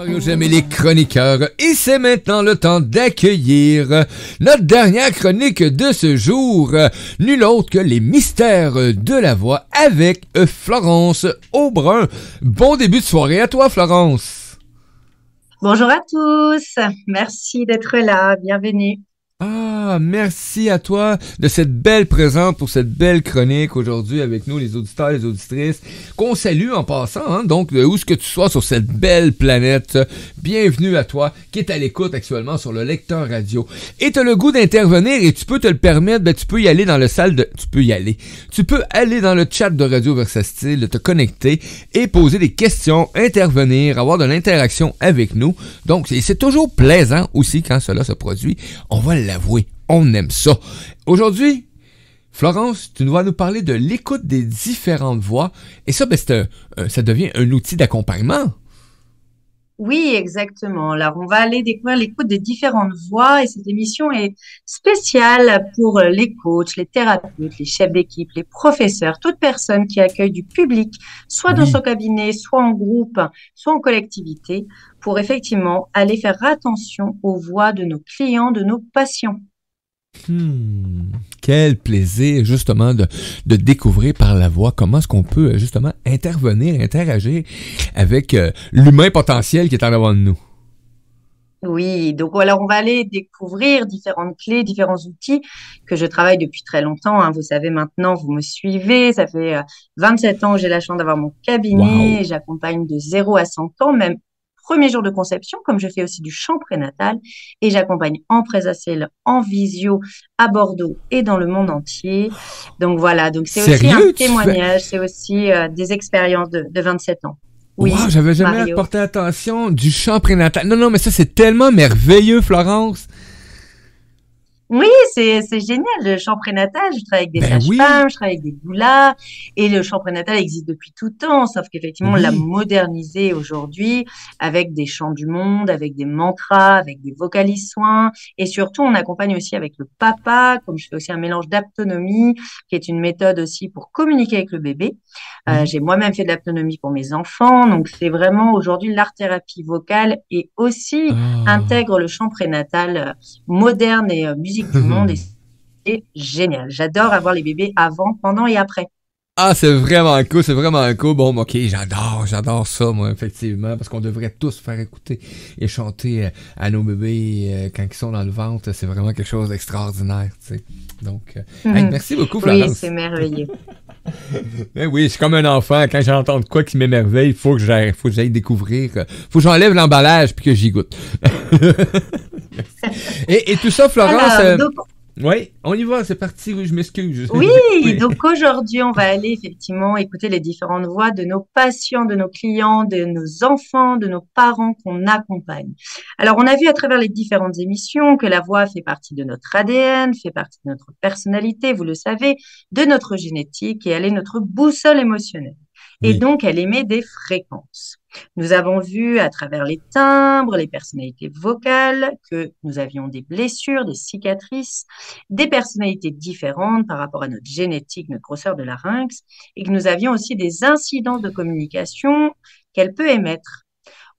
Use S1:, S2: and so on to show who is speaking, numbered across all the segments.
S1: Mario, j'aime les chroniqueurs et c'est maintenant le temps d'accueillir notre dernière chronique de ce jour, nul autre que les mystères de la voix avec Florence Aubrun. Bon début de soirée à toi, Florence.
S2: Bonjour à tous, merci d'être là, bienvenue.
S1: Ah, merci à toi de cette belle présence pour cette belle chronique aujourd'hui avec nous, les auditeurs et les auditrices, qu'on salue en passant, hein, donc de où ce que tu sois sur cette belle planète, bienvenue à toi qui est à l'écoute actuellement sur le lecteur radio. Et t'as le goût d'intervenir et tu peux te le permettre, ben tu peux y aller dans le salle de... Tu peux aller dans le chat de Radio Versatile, te connecter et poser des questions, intervenir, avoir de l'interaction avec nous. Donc, c'est toujours plaisant aussi quand cela se produit. On va l'avouer, on aime ça. Aujourd'hui, Florence, tu vas nous parler de l'écoute des différentes voix. Et ça, ben, ça devient un outil d'accompagnement.
S2: Oui, exactement. Alors, on va aller découvrir l'écoute des différentes voix et cette émission est spéciale pour les coachs, les thérapeutes, les chefs d'équipe, les professeurs, toute personne qui accueille du public, soit dans son
S1: Oui.
S2: cabinet, soit en groupe, soit en collectivité, pour effectivement aller faire attention aux voix de nos clients, de nos patients.
S1: Quel plaisir, justement, de découvrir par la voix comment est-ce qu'on peut, justement, intervenir, interagir avec l'humain potentiel qui est en avant de nous.
S2: Oui, donc voilà, on va aller découvrir différentes clés, différents outils que je travaille depuis très longtemps, hein. Vous savez maintenant, vous me suivez, ça fait 27 ans que j'ai la chance d'avoir mon cabinet,
S1: Wow!
S2: et j'accompagne de 0 à 100 ans, même premier jour de conception, comme je fais aussi du chant prénatal, et j'accompagne en présentiel, en visio, à Bordeaux et dans le monde entier. Donc voilà, donc c'est aussi un
S1: Sérieux, tu fais...
S2: témoignage, c'est aussi des expériences de 27 ans.
S1: Wow,
S2: Oui,
S1: j'avais jamais
S2: Mario.
S1: porté attention du chant prénatal. Non, non, mais ça, c'est tellement merveilleux, Florence.
S2: Oui, c'est génial. Le chant prénatal, je travaille avec des
S1: Ben oui,
S2: sages-femmes, je travaille avec des doulas, et le chant prénatal existe depuis tout temps, sauf qu'effectivement, on l'a
S1: oui.
S2: modernisé aujourd'hui avec des chants du monde, avec des mantras, avec des vocalises soins, et surtout, on accompagne aussi avec le papa, comme je fais aussi un mélange d'aptonomie, qui est une méthode aussi pour communiquer avec le bébé.
S1: Mhm.
S2: J'ai moi-même fait de l'aptonomie pour mes enfants, donc c'est vraiment aujourd'hui l'art-thérapie vocale et aussi
S1: Ah.
S2: intègre le chant prénatal moderne et musique du monde et c'est génial. J'adore avoir les bébés avant, pendant et après.
S1: Ah, c'est vraiment cool, c'est vraiment cool. Bon, ok, j'adore ça, moi, effectivement, parce qu'on devrait tous faire écouter et chanter à nos bébés quand ils sont dans le ventre. C'est vraiment quelque chose d'extraordinaire, tu sais. Donc, hey, merci beaucoup,
S2: Oui, c'est
S1: Florence.
S2: merveilleux.
S1: Eh oui, c'est comme un enfant. Quand j'entends de quoi qui m'émerveille, faut que j'aille découvrir. Faut que j'enlève l'emballage puis que j'y goûte. Et tout ça, Florence.
S2: Alors, donc,
S1: Oui, on y va, c'est parti. Oui, je m'excuse, je
S2: oui,
S1: vous ai coupé.
S2: donc aujourd'hui, on va aller effectivement écouter les différentes voix de nos patients, de nos clients, de nos enfants, de nos parents qu'on accompagne. Alors, on a vu à travers les différentes émissions que la voix fait partie de notre ADN, fait partie de notre personnalité, vous le savez, de notre génétique et elle est notre boussole émotionnelle. Et
S1: Oui.
S2: donc, elle émet des fréquences. Nous avons vu à travers les timbres, les personnalités vocales, que nous avions des blessures, des cicatrices, des personnalités différentes par rapport à notre génétique, notre grosseur de larynx, et que nous avions aussi des incidences de communication qu'elle peut émettre.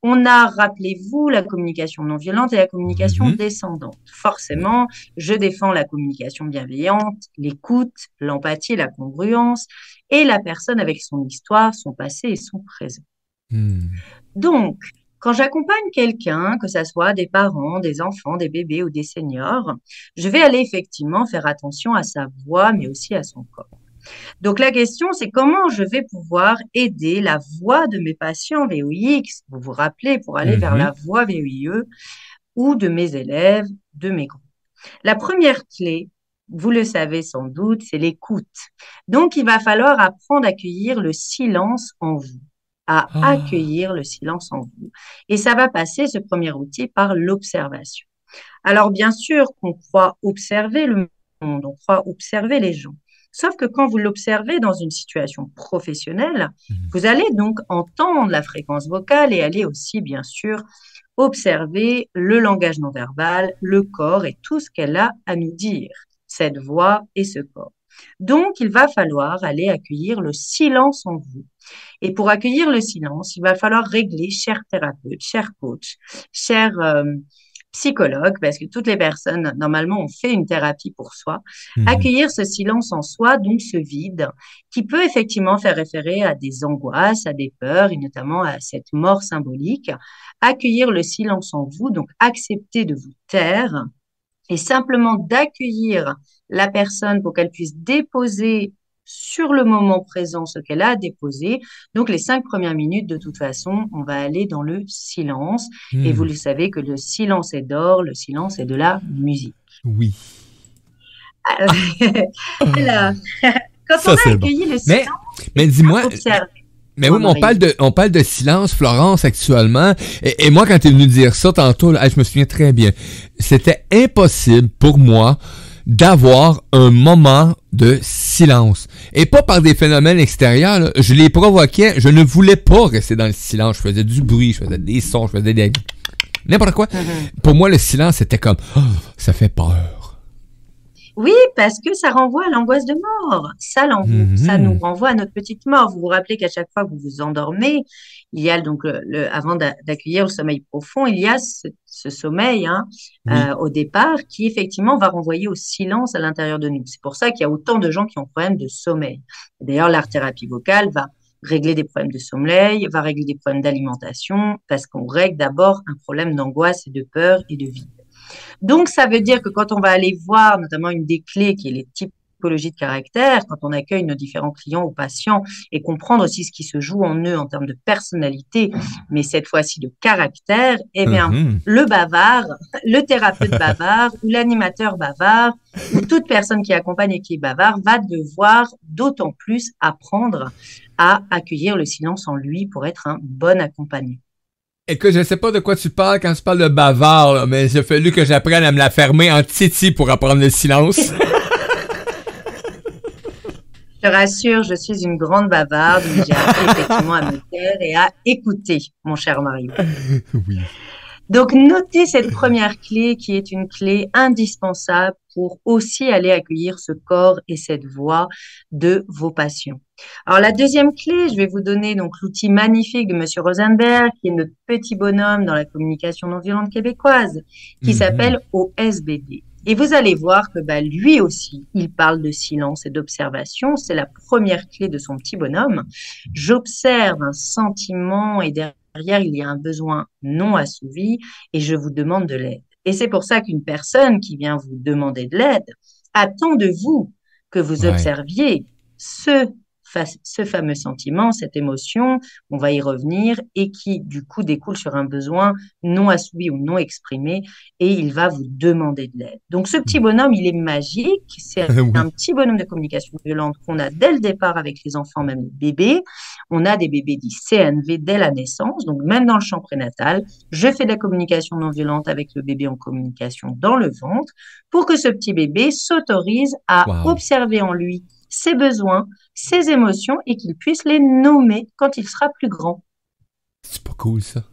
S2: On a, rappelez-vous, la communication non violente et la communication
S1: Mhm.
S2: descendante.
S1: Oui.
S2: Forcément, je défends la communication bienveillante, l'écoute, l'empathie, la congruence, et la personne avec son histoire, son passé et son présent.
S1: Hmm.
S2: Donc, quand j'accompagne quelqu'un, que ce soit des parents, des enfants, des bébés ou des seniors, je vais aller effectivement faire attention à sa voix, mais aussi à son corps. Donc, la question, c'est comment je vais pouvoir aider la voix de mes patients VOIX, vous vous rappelez, pour aller vers la
S1: Mhm.
S2: voix VOIE, ou de mes élèves, de mes groupes. La première clé, vous le savez sans doute, c'est l'écoute. Donc, il va falloir apprendre à accueillir le silence en vous, à
S1: Ah.
S2: accueillir le silence en vous. Et ça va passer, ce premier outil, par l'observation. Alors, bien sûr qu'on croit observer le monde, on croit observer les gens. Sauf que quand vous l'observez dans une situation professionnelle,
S1: Mhm.
S2: vous allez donc entendre la fréquence vocale et aller aussi, bien sûr, observer le langage non verbal, le corps et tout ce qu'elle a à nous dire, cette voix et ce corps. Donc, il va falloir aller accueillir le silence en vous. Et pour accueillir le silence, il va falloir régler, cher thérapeute, cher coach, cher psychologue, parce que toutes les personnes, normalement, ont fait une thérapie pour soi, accueillir ce silence en soi, donc ce vide, qui peut effectivement faire référer à des angoisses, à des peurs, et notamment à cette mort symbolique. Accueillir le silence en vous, donc accepter de vous taire, et simplement d'accueillir la personne pour qu'elle puisse déposer sur le moment présent ce qu'elle a déposé. Donc, les 5 premières minutes, de toute façon, on va aller dans le silence. Et vous le savez que le silence est d'or, le silence est de la musique.
S1: Oui.
S2: Alors, quand
S1: ça,
S2: on a accueilli le silence,
S1: mais dis-moi, mais oui, on parle de silence, Florence, actuellement. Et moi, quand tu es venu dire ça tantôt, là, je me souviens très bien. C'était impossible pour moi d'avoir un moment de silence. Et pas par des phénomènes extérieurs, là. Je les provoquais. Je ne voulais pas rester dans le silence. Je faisais du bruit, je faisais des sons, je faisais des... n'importe quoi. Pour moi, le silence, c'était comme... Oh, ça fait peur.
S2: Oui, parce que ça renvoie à l'angoisse de mort. Ça nous renvoie à notre petite mort. Vous vous rappelez qu'à chaque fois que vous vous endormez, il y a donc avant d'accueillir le sommeil profond, il y a ce sommeil au départ qui effectivement va renvoyer au silence à l'intérieur de nous. C'est pour ça qu'il y a autant de gens qui ont problème de sommeil. D'ailleurs, l'art-thérapie vocale va régler des problèmes de sommeil, va régler des problèmes d'alimentation, parce qu'on règle d'abord un problème d'angoisse et de peur et de vide. Donc, ça veut dire que quand on va aller voir, notamment une des clés qui est les typologies de caractère, quand on accueille nos différents clients ou patients et comprendre aussi ce qui se joue en eux en termes de personnalité, mais cette fois-ci de caractère, eh bien, le bavard, le thérapeute bavard ou l'animateur bavard ou toute personne qui accompagne et qui est bavard va devoir d'autant plus apprendre à accueillir le silence en lui pour être un bon accompagnant.
S1: Écoute, je sais pas de quoi tu parles quand tu parles de bavard, là, mais il a fallu que j'apprenne à me la fermer en titi pour apprendre le silence.
S2: Je te rassure, je suis une grande bavarde, mais j'ai appris effectivement à me taire et à écouter, mon cher Mario.
S1: Oui.
S2: Donc, notez cette première clé qui est une clé indispensable pour aussi aller accueillir ce corps et cette voix de vos patients. Alors, la deuxième clé, je vais vous donner donc l'outil magnifique de Monsieur Rosenberg, qui est notre petit bonhomme dans la communication non violente québécoise, qui s'appelle OSBD. Et vous allez voir que lui aussi, il parle de silence et d'observation. C'est la première clé de son petit bonhomme. J'observe un sentiment et derrière, il y a un besoin non assouvi et je vous demande de l'aide. Et c'est pour ça qu'une personne qui vient vous demander de l'aide attend de vous que vous observiez ce fameux sentiment, cette émotion, on va y revenir, et qui du coup découle sur un besoin non assouvi ou non exprimé, et il va vous demander de l'aide. Donc ce petit bonhomme, il est magique, c'est un petit bonhomme de communication violente qu'on a dès le départ avec les enfants, même les bébés. On a des bébés dits CNV dès la naissance, donc même dans le champ prénatal, je fais de la communication non violente avec le bébé en communication dans le ventre, pour que ce petit bébé s'autorise à observer en lui ses besoins, ses émotions et qu'il puisse les nommer quand il sera plus grand.
S1: C'est pas cool, ça.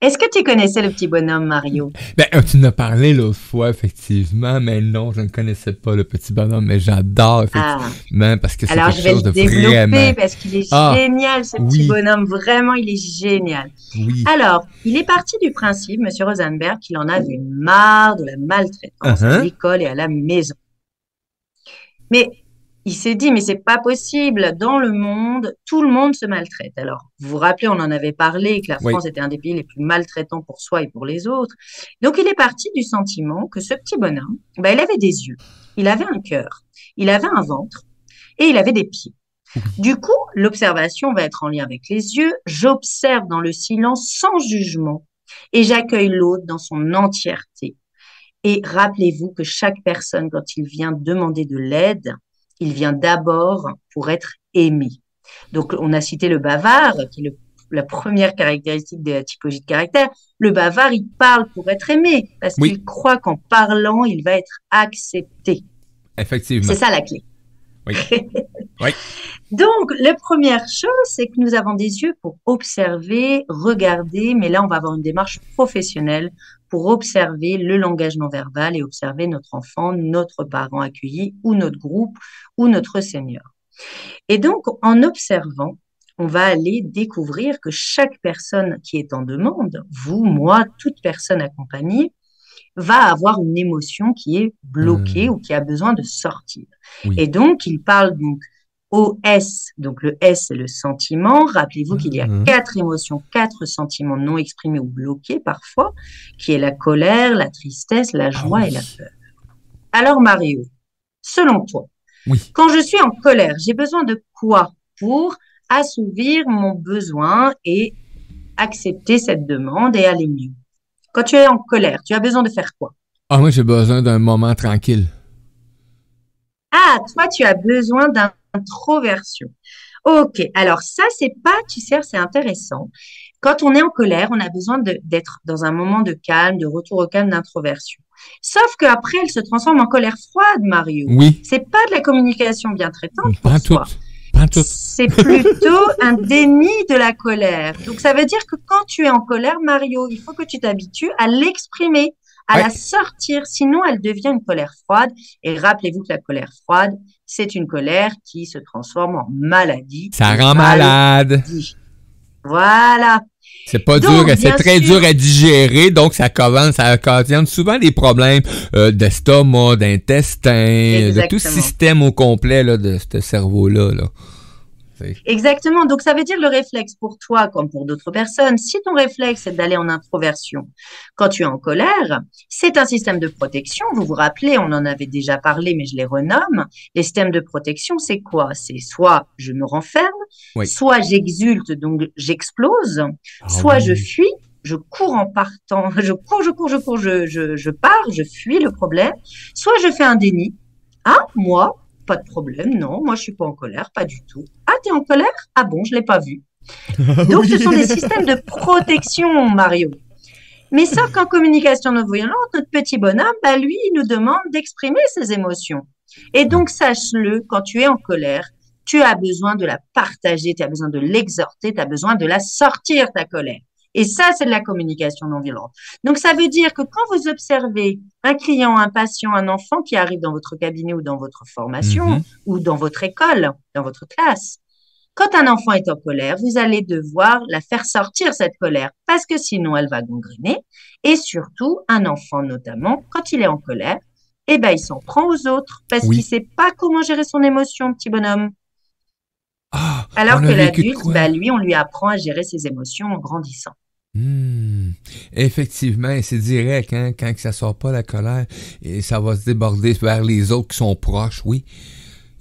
S2: Est-ce que tu connaissais le petit bonhomme, Mario?
S1: Tu en as parlé l'autre fois, effectivement, mais non, je ne connaissais pas le petit bonhomme, mais j'adore, effectivement, parce que c'est quelque chose de vraiment...
S2: Alors, je vais le développer parce qu'il est génial, ce petit bonhomme. Vraiment, il est génial.
S1: Oui.
S2: Alors, il est parti du principe, Monsieur Rosenberg, qu'il en avait marre de la maltraitance à l'école et à la maison. Mais il s'est dit, mais c'est pas possible. Dans le monde, tout le monde se maltraite. Alors, vous vous rappelez, on en avait parlé, que la France était un des pays les plus maltraitants pour soi et pour les autres. Donc, il est parti du sentiment que ce petit bonhomme, il avait des yeux, il avait un cœur, il avait un ventre et il avait des pieds. Du coup, l'observation va être en lien avec les yeux. J'observe dans le silence sans jugement et j'accueille l'autre dans son entièreté. Et rappelez-vous que chaque personne, quand il vient demander de l'aide, il vient d'abord pour être aimé. Donc, on a cité le bavard, qui est la première caractéristique de la typologie de caractère. Le bavard, il parle pour être aimé, parce qu'il croit qu'en parlant, il va être accepté.
S1: Effectivement.
S2: C'est ça la clé.
S1: Oui. Oui.
S2: Donc, la première chose, c'est que nous avons des yeux pour observer, regarder, mais là, on va avoir une démarche professionnelle pour observer le langage non verbal et observer notre enfant, notre parent accueilli ou notre groupe ou notre senior. Et donc, en observant, on va aller découvrir que chaque personne qui est en demande, vous, moi, toute personne accompagnée, va avoir une émotion qui est bloquée ou qui a besoin de sortir.
S1: Oui.
S2: Et donc, il parle donc OS, donc le S, c'est le sentiment. Rappelez-vous qu'il y a 4 émotions, 4 sentiments non exprimés ou bloqués parfois, qui est la colère, la tristesse, la joie et la peur. Alors, Mario, selon toi,
S1: oui.
S2: Quand je suis en colère, j'ai besoin de quoi pour assouvir mon besoin et accepter cette demande et aller mieux? Quand tu es en colère, tu as besoin de faire quoi?
S1: Ah, moi, j'ai besoin d'un moment tranquille.
S2: Ah, toi, tu as besoin d'introversion. Ok, alors ça, c'est pas, tu sais, c'est intéressant. Quand on est en colère, on a besoin d'être dans un moment de calme, de retour au calme, d'introversion. Sauf qu'après, elle se transforme en colère froide, Mario.
S1: Oui.
S2: C'est pas de la communication bien traitante
S1: Pas
S2: pour
S1: tout.
S2: soi.
S1: Pas tout.
S2: C'est plutôt un déni de la colère. Donc, ça veut dire que quand tu es en colère, Mario, il faut que tu t'habitues à l'exprimer, à la sortir. Sinon, elle devient une colère froide. Et rappelez-vous que la colère froide, c'est une colère qui se transforme en maladie.
S1: Ça rend malade.
S2: Voilà.
S1: C'est pas
S2: donc,
S1: dur, c'est très dur à digérer, donc ça occasionne souvent des problèmes d'estomac, d'intestin, de tout système au complet là, de ce cerveau-là. Là.
S2: Exactement. Donc, ça veut dire le réflexe pour toi comme pour d'autres personnes. Si ton réflexe est d'aller en introversion quand tu es en colère, c'est un système de protection. Vous vous rappelez, on en avait déjà parlé, mais je les renomme. Les systèmes de protection, c'est quoi? C'est soit je me renferme, soit j'exulte, donc j'explose, soit je fuis. Je cours en partant, je pars, je fuis le problème, soit je fais un déni. Ah, moi, pas de problème, non, moi je suis pas en colère, pas du tout. Ah, t'es en colère? Ah bon, je l'ai pas vu. Donc, ce sont des systèmes de protection, Mario. Mais sauf qu'en communication non violente, notre petit bonhomme, bah, lui, il nous demande d'exprimer ses émotions. Et donc, sache-le, quand tu es en colère, tu as besoin de la partager, tu as besoin de l'exhorter, tu as besoin de la sortir, ta colère. Et ça, c'est de la communication non violente. Donc, ça veut dire que quand vous observez un client, un patient, un enfant qui arrive dans votre cabinet ou dans votre formation ou dans votre école, dans votre classe, quand un enfant est en colère, vous allez devoir la faire sortir, cette colère, parce que sinon, elle va gangréner. Et surtout, un enfant notamment, quand il est en colère, eh ben, il s'en prend aux autres parce qu'il sait pas comment gérer son émotion, petit bonhomme. Alors que l'adulte, bah, lui, on lui apprend à gérer ses émotions en grandissant.
S1: Effectivement, c'est direct, hein, quand ça sort pas la colère, et ça va se déborder vers les autres qui sont proches, oui.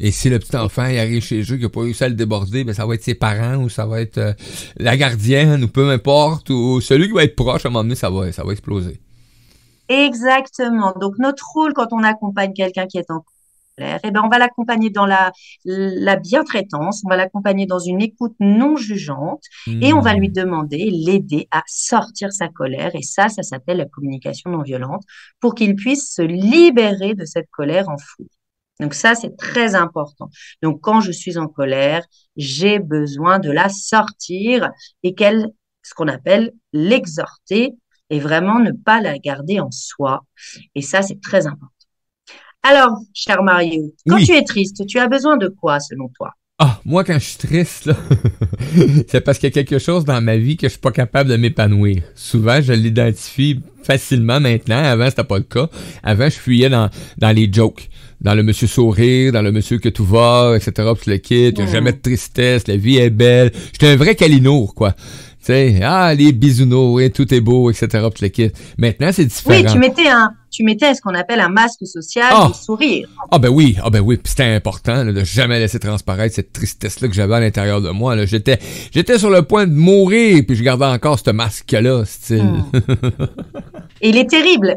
S1: Et si le petit enfant il arrive chez eux qui n'a pas réussi à le déborder, ben ça va être ses parents ou ça va être la gardienne ou peu importe, ou celui qui va être proche, à un moment donné, ça va exploser.
S2: Exactement. Donc, notre rôle quand on accompagne quelqu'un qui est en colère, eh ben, on va l'accompagner dans la bientraitance, on va l'accompagner dans une écoute non jugeante et on va lui demander, l'aider à sortir sa colère. Et ça s'appelle la communication non violente pour qu'il puisse se libérer de cette colère enfouie. Donc ça, c'est très important. Donc quand je suis en colère, j'ai besoin de la sortir et ce qu'on appelle l'exhorter et vraiment ne pas la garder en soi. Et ça, c'est très important. Alors, cher Mario, quand tu es triste, tu as besoin de quoi selon toi?
S1: Ah, moi, quand je suis triste, là, c'est parce qu'il y a quelque chose dans ma vie que je suis pas capable de m'épanouir. Souvent, je l'identifie facilement maintenant. Avant, c'était pas le cas. Avant, je fuyais dans les jokes. Dans le monsieur sourire, dans le monsieur que tout va, etc. Puis le kit, il n'y a jamais de tristesse, la vie est belle. J'étais un vrai calinours, quoi. Tu sais, les bisounours, et tout est beau, etc. Puis le kit. Maintenant, c'est différent.
S2: Oui, tu mettais ce qu'on appelle un masque social de sourire.
S1: Ah ben oui. Puis c'était important là, de jamais laisser transparaître cette tristesse-là que j'avais à l'intérieur de moi. Là. J'étais sur le point de mourir, puis je gardais encore ce masque-là, style.
S2: Et il est terrible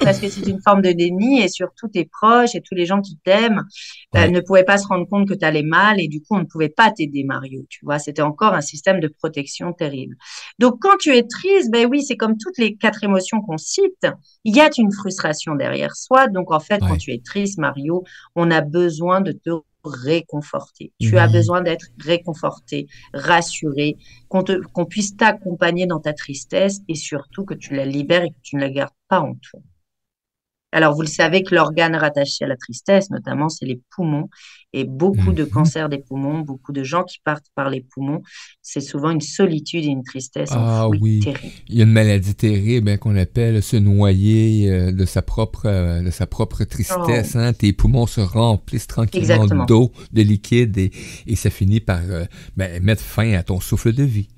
S2: parce que c'est une forme de déni et surtout tes proches et tous les gens qui t'aiment ne pouvaient pas se rendre compte que tu allais mal et du coup on ne pouvait pas t'aider, Mario, tu vois, c'était encore un système de protection terrible. Donc quand tu es triste, ben oui, c'est comme toutes les 4 émotions qu'on cite, il y a une frustration derrière soi. Donc en fait, quand tu es triste, Mario, on a besoin de te réconforter. Tu as besoin d'être réconforté, rassuré, qu'on puisse t'accompagner dans ta tristesse et surtout que tu la libères et que tu ne la gardes pas en toi. Alors, vous le savez que l'organe rattaché à la tristesse, notamment, c'est les poumons. Et beaucoup de cancers des poumons, beaucoup de gens qui partent par les poumons, c'est souvent une solitude et une tristesse enfouie terrible.
S1: Il y a une maladie terrible hein, qu'on appelle se noyer de sa propre tristesse. Hein. Tes poumons se remplissent tranquillement d'eau, de liquide et ça finit par mettre fin à ton souffle de vie.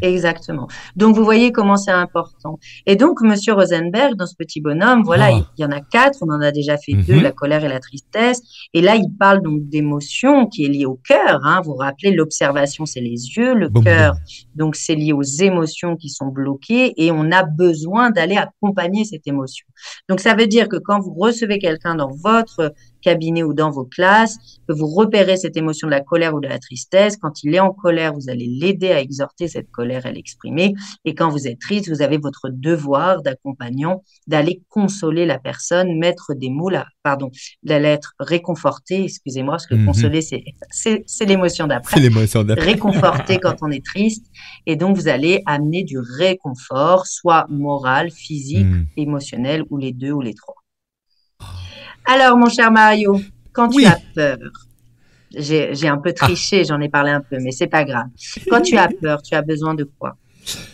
S2: Exactement. Donc, vous voyez comment c'est important. Et donc, Monsieur Rosenberg, dans ce petit bonhomme, voilà, il y en a 4, on en a déjà fait 2, la colère et la tristesse. Et là, il parle donc d'émotion qui est liée au cœur. Hein. Vous vous rappelez, l'observation, c'est les yeux, le cœur, donc c'est lié aux émotions qui sont bloquées et on a besoin d'aller accompagner cette émotion. Donc, ça veut dire que quand vous recevez quelqu'un dans votre cabinet ou dans vos classes, que vous repérez cette émotion de la colère ou de la tristesse. Quand il est en colère, vous allez l'aider à exhorter cette colère, à l'exprimer. Et quand vous êtes triste, vous avez votre devoir d'accompagnant d'aller consoler la personne, mettre des mots, d'aller être réconforté, excusez-moi, parce que consoler, c'est l'émotion d'après.
S1: C'est l'émotion d'après.
S2: Réconforter quand on est triste. Et donc, vous allez amener du réconfort, soit moral, physique, émotionnel, ou les 2 ou les 3. Alors, mon cher Mario, quand tu as peur, j'ai un peu triché, j'en ai parlé un peu, mais c'est pas grave. Quand tu as peur, tu as besoin de quoi?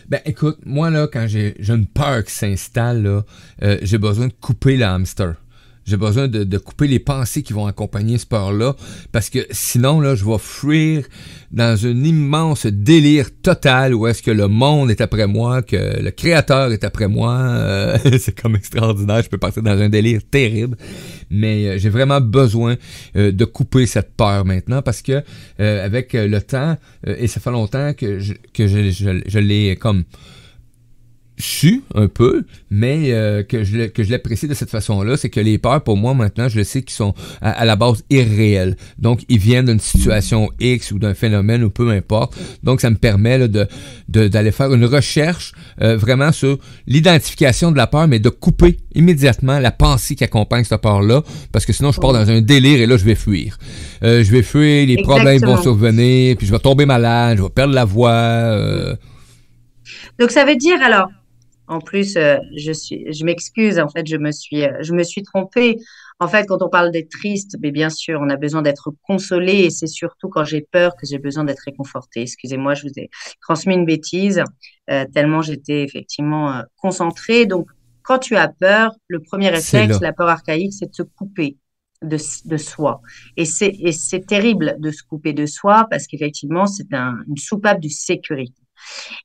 S1: Ben, écoute, moi, là, quand j'ai une peur qui s'installe, là, j'ai besoin de couper le hamster. J'ai besoin de couper les pensées qui vont accompagner ce peur-là, parce que sinon, là, je vais fuir dans un immense délire total où est-ce que le monde est après moi, que le créateur est après moi. C'est comme extraordinaire, je peux partir dans un délire terrible. Mais j'ai vraiment besoin de couper cette peur maintenant, parce que avec le temps, et ça fait longtemps que je l'ai comme su un peu, mais que je l'apprécie de cette façon-là, c'est que les peurs, pour moi, maintenant, je le sais qu'ils sont à la base irréels. Donc, ils viennent d'une situation X ou d'un phénomène ou peu importe. Donc, ça me permet là, d'aller faire une recherche vraiment sur l'identification de la peur, mais de couper immédiatement la pensée qui accompagne cette peur-là, parce que sinon, je pars dans un délire et là, je vais fuir. Je vais fuir, les problèmes vont survenir, puis je vais tomber malade, je vais perdre la voix.
S2: Donc, ça veut dire, alors, en plus, je m'excuse, en fait, je me suis trompée. En fait, quand on parle d'être triste, mais bien sûr, on a besoin d'être consolé et c'est surtout quand j'ai peur que j'ai besoin d'être réconforté. Excusez-moi, je vous ai transmis une bêtise, tellement j'étais effectivement concentrée. Donc, quand tu as peur, le premier réflexe, la peur archaïque, c'est de se couper de soi. Et c'est terrible de se couper de soi parce qu'effectivement, c'est une soupape de sécurité.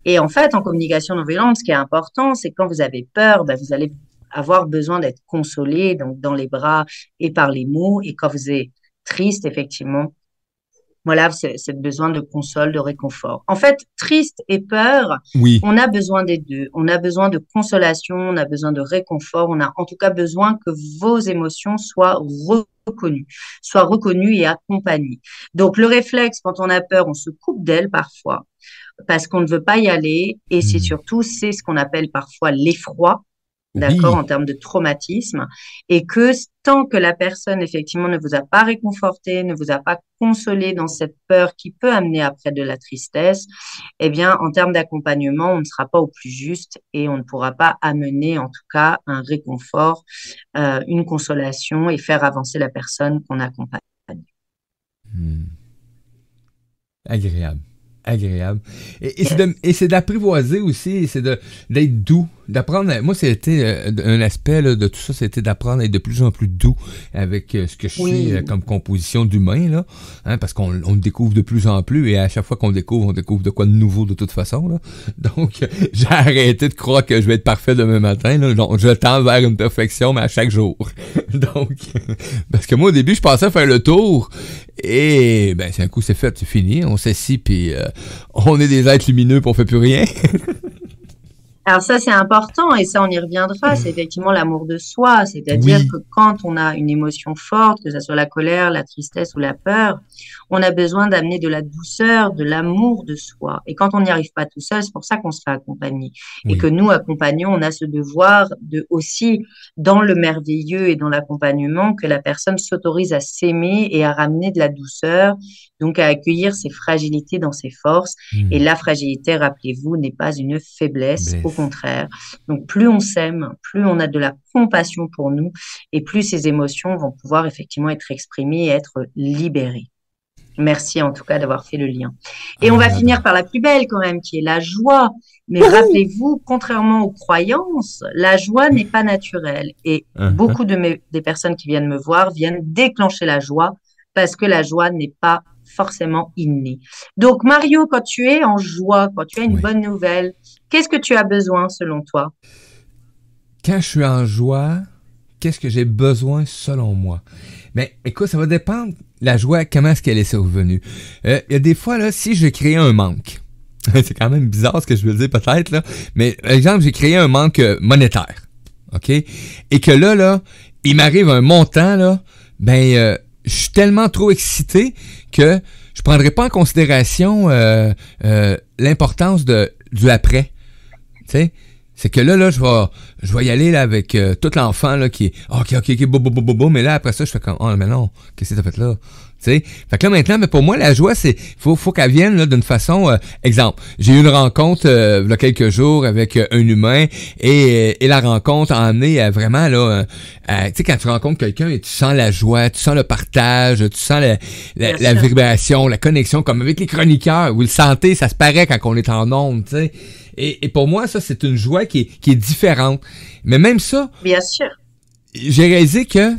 S2: Et en fait, en communication non violente, ce qui est important, c'est que quand vous avez peur, vous allez avoir besoin d'être consolé, donc dans les bras et par les mots. Et quand vous êtes triste, effectivement, voilà, c'est besoin de console, de réconfort. En fait, triste et peur, on a besoin des 2. On a besoin de consolation, on a besoin de réconfort. On a en tout cas besoin que vos émotions soient reconnues et accompagnées. Donc, le réflexe, quand on a peur, on se coupe d'elle parfois, parce qu'on ne veut pas y aller, et c'est ce qu'on appelle parfois l'effroi, d'accord, en termes de traumatisme, et que tant que la personne, effectivement, ne vous a pas réconforté, ne vous a pas consolé dans cette peur qui peut amener après de la tristesse, eh bien, en termes d'accompagnement, on ne sera pas au plus juste et on ne pourra pas amener, en tout cas, un réconfort, une consolation et faire avancer la personne qu'on accompagne.
S1: Agréable. Et c'est d'apprivoiser aussi, c'est d'être doux, d'apprendre. Moi, c'était un aspect là, de tout ça, c'était d'apprendre à être de plus en plus doux avec ce que je suis comme composition d'humain, là, hein, parce qu'on le découvre de plus en plus et à chaque fois qu'on découvre, on découvre de quoi de nouveau de toute façon. Là. Donc, j'ai arrêté de croire que je vais être parfait demain matin. Là. Donc, je tends vers une perfection, mais à chaque jour. Donc, parce que moi, au début, je pensais faire le tour et ben, c'est un coup, c'est fait, c'est fini. On s'assit puis on est des êtres lumineux puis on fait plus rien.
S2: Alors ça, c'est important et ça, on y reviendra. C'est effectivement l'amour de soi. C'est-à-dire
S1: Oui,
S2: que quand on a une émotion forte, que ce soit la colère, la tristesse ou la peur, on a besoin d'amener de la douceur, de l'amour de soi. Et quand on n'y arrive pas tout seul, c'est pour ça qu'on se fait accompagner. Et que
S1: oui.
S2: nous, accompagnants, on a ce devoir de aussi, dans le merveilleux et dans l'accompagnement, que la personne s'autorise à s'aimer et à ramener de la douceur, donc à accueillir ses fragilités dans ses forces. Et
S1: Hmm.
S2: la fragilité, rappelez-vous, n'est pas une faiblesse, au
S1: Blesse.
S2: contraire. Donc plus on s'aime, plus on a de la compassion pour nous et plus ces émotions vont pouvoir effectivement être exprimées et être libérées. Merci en tout cas d'avoir fait le lien. Et on
S1: Ah,
S2: va finir
S1: j'adore.
S2: par la plus belle quand même, qui est la joie. Mais
S1: Wouhou!
S2: rappelez-vous, contrairement aux croyances, la joie n'est pas naturelle. Et
S1: Uh-huh.
S2: beaucoup des personnes qui viennent me voir viennent déclencher la joie parce que la joie n'est pas forcément innée. Donc Mario, quand tu es en joie, quand tu as une
S1: Oui.
S2: bonne nouvelle, qu'est-ce que tu as besoin selon toi?
S1: Quand je suis en joie, qu'est-ce que j'ai besoin selon moi? Ben, écoute, ça va dépendre la joie, comment est-ce qu'elle est survenue. Il y a des fois, là, si je crée un manque, c'est quand même bizarre ce que je veux dire peut-être, là, mais par exemple, j'ai créé un manque monétaire, OK? Et que là, il m'arrive un montant, là, ben, je suis tellement trop excité que je prendrai pas en considération l'importance du après. Tu sais, c'est que là, je vais y aller là avec tout l'enfant là qui est ok, boum, mais là après ça, je fais comme oh mais non, qu'est-ce que t'as fait là? Tu sais, fait que là maintenant, mais pour moi la joie c'est faut qu'elle vienne là d'une façon exemple. J'ai eu une rencontre il y a quelques jours avec un humain et la rencontre a amené à vraiment là, tu sais quand tu rencontres quelqu'un et tu sens la joie, tu sens le partage, tu sens
S2: Bien
S1: la
S2: sûr.
S1: vibration, la connexion comme avec les chroniqueurs. Vous le sentez, ça se paraît quand on est en onde, tu sais. Et pour moi, ça, c'est une joie qui est différente. Mais même ça,
S2: Bien sûr.
S1: j'ai réalisé que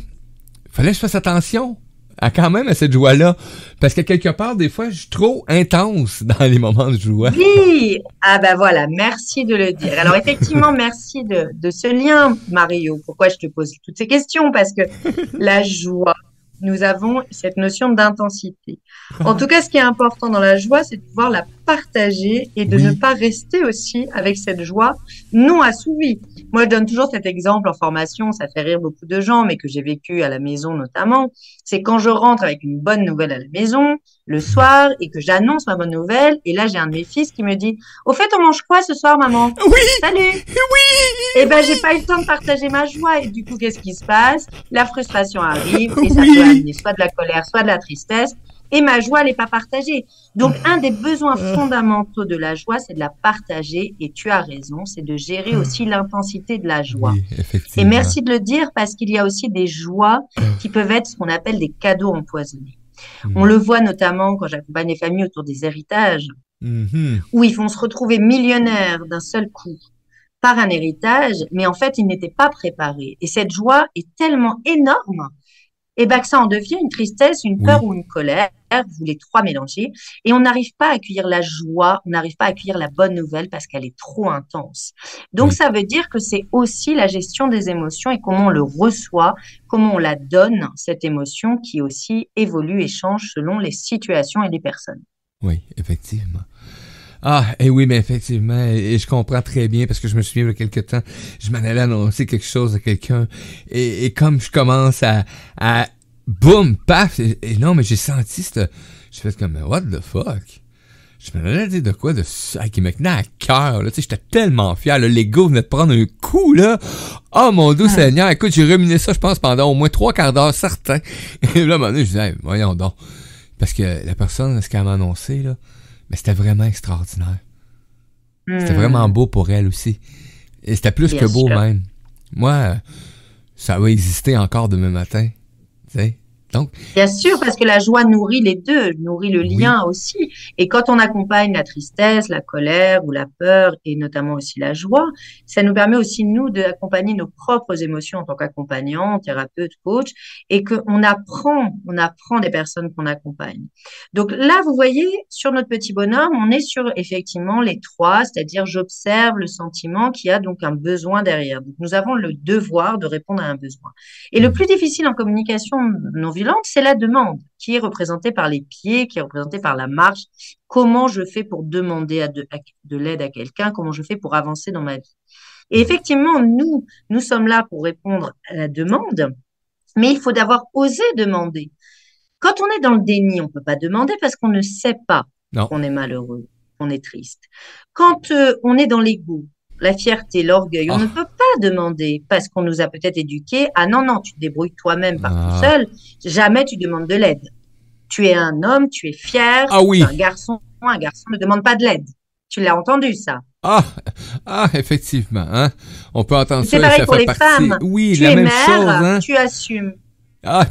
S1: fallait que je fasse attention à quand même à cette joie-là. Parce que quelque part, des fois, je suis trop intense dans les moments de joie.
S2: Oui, ah ben voilà, merci de le dire. Alors effectivement, merci de ce lien, Mario. Pourquoi je te pose toutes ces questions? Parce que la joie, nous avons cette notion d'intensité. En tout cas, ce qui est important dans la joie, c'est de pouvoir la partager et de ne
S1: Oui,
S2: pas rester aussi avec cette joie non assouvie. Moi, je donne toujours cet exemple en formation, ça fait rire beaucoup de gens, mais que j'ai vécu à la maison notamment. C'est quand je rentre avec une bonne nouvelle à la maison, le soir et que j'annonce ma bonne nouvelle. Et là, j'ai un de mes fils qui me dit, au fait, on mange quoi ce soir, maman?
S1: oui,
S2: Salut! Eh ben, j'ai pas eu le temps de partager ma joie. Et du coup, qu'est-ce qui se passe? La frustration arrive et ça peut
S1: oui.
S2: amener soit de la colère, soit de la tristesse. Et ma joie, elle n'est pas partagée. Donc, un des besoins fondamentaux de la joie, c'est de la partager. Et tu as raison, c'est de gérer aussi l'intensité de la joie.
S1: Oui,
S2: Et
S1: effectivement.
S2: merci de le dire parce qu'il y a aussi des joies qui peuvent être ce qu'on appelle des cadeaux empoisonnés. On
S1: Hmm.
S2: le voit notamment quand j'accompagne les familles autour des héritages,
S1: Mhm.
S2: où ils vont se retrouver millionnaires d'un seul coup par un héritage, mais en fait, ils n'étaient pas préparés. Et cette joie est tellement énorme, et ben que ça en devient une tristesse, une peur
S1: Oui,
S2: ou une colère, vous les trois mélangés, et on n'arrive pas à accueillir la joie, on n'arrive pas à accueillir la bonne nouvelle parce qu'elle est trop intense. Donc
S1: oui.
S2: ça veut dire que c'est aussi la gestion des émotions et comment on le reçoit, comment on la donne, cette émotion qui aussi évolue et change selon les situations et les personnes.
S1: Oui, effectivement. Ah, et oui, mais effectivement, et je comprends très bien parce que je me souviens il y a quelque temps, je m'en allais annoncer quelque chose à quelqu'un et comme je commence à boum, paf, et non, mais j'ai senti cette, je fais comme, what the fuck? Je m'en allais dire de quoi de ça qui me tenait à cœur, là, tu sais, j'étais tellement fier, là, l'ego venait de prendre un coup, là. Oh, mon doux
S2: Hmm.
S1: Seigneur, écoute, j'ai ruminé ça, je pense, pendant au moins 3 quarts d'heure, certain. Et là, à un moment donné, je disais, hey, voyons donc. Parce que la personne, ce qu'elle m'a annoncé, là, mais c'était vraiment extraordinaire. C'était vraiment
S2: Hmm.
S1: beau pour elle aussi. Et c'était plus que
S2: Bien
S1: beau
S2: sûr.
S1: même. Moi, ça va exister encore demain matin. Tu sais? Donc,
S2: Bien sûr, parce que la joie nourrit les deux, nourrit le
S1: oui.
S2: lien aussi. Et quand on accompagne la tristesse, la colère ou la peur, et notamment aussi la joie, ça nous permet aussi, nous, d'accompagner nos propres émotions en tant qu'accompagnant, thérapeute, coach, et on apprend des personnes qu'on accompagne. Donc là, vous voyez, sur notre petit bonhomme, on est sur effectivement les trois, c'est-à-dire j'observe le sentiment qui a donc un besoin derrière. Donc nous avons le devoir de répondre à un besoin. Et le plus difficile en communication non violente, c'est la demande, qui est représentée par les pieds, qui est représentée par la marche. Comment je fais pour demander de l'aide à quelqu'un? Comment je fais pour avancer dans ma vie? Et effectivement, nous sommes là pour répondre à la demande, mais il faut d'abord oser demander. Quand on est dans le déni, on ne peut pas demander parce qu'on ne sait pas
S1: Non.
S2: qu'on est malheureux, qu'on est triste. Quand on est dans l'ego, la fierté, l'orgueil, on ne peut pas demander parce qu'on nous a peut-être éduqués à non, non, tu te débrouilles toi-même par tout seul, jamais tu demandes de l'aide. Tu es un homme, tu es fier,
S1: oui.
S2: un garçon ne demande pas de l'aide. Tu l'as entendu, ça?
S1: Effectivement, hein. On peut entendre ça.
S2: C'est pareil
S1: ça
S2: pour
S1: fait
S2: les
S1: partie.
S2: femmes.
S1: Oui,
S2: tu
S1: la
S2: es
S1: même
S2: mère,
S1: chose, hein.
S2: tu assumes.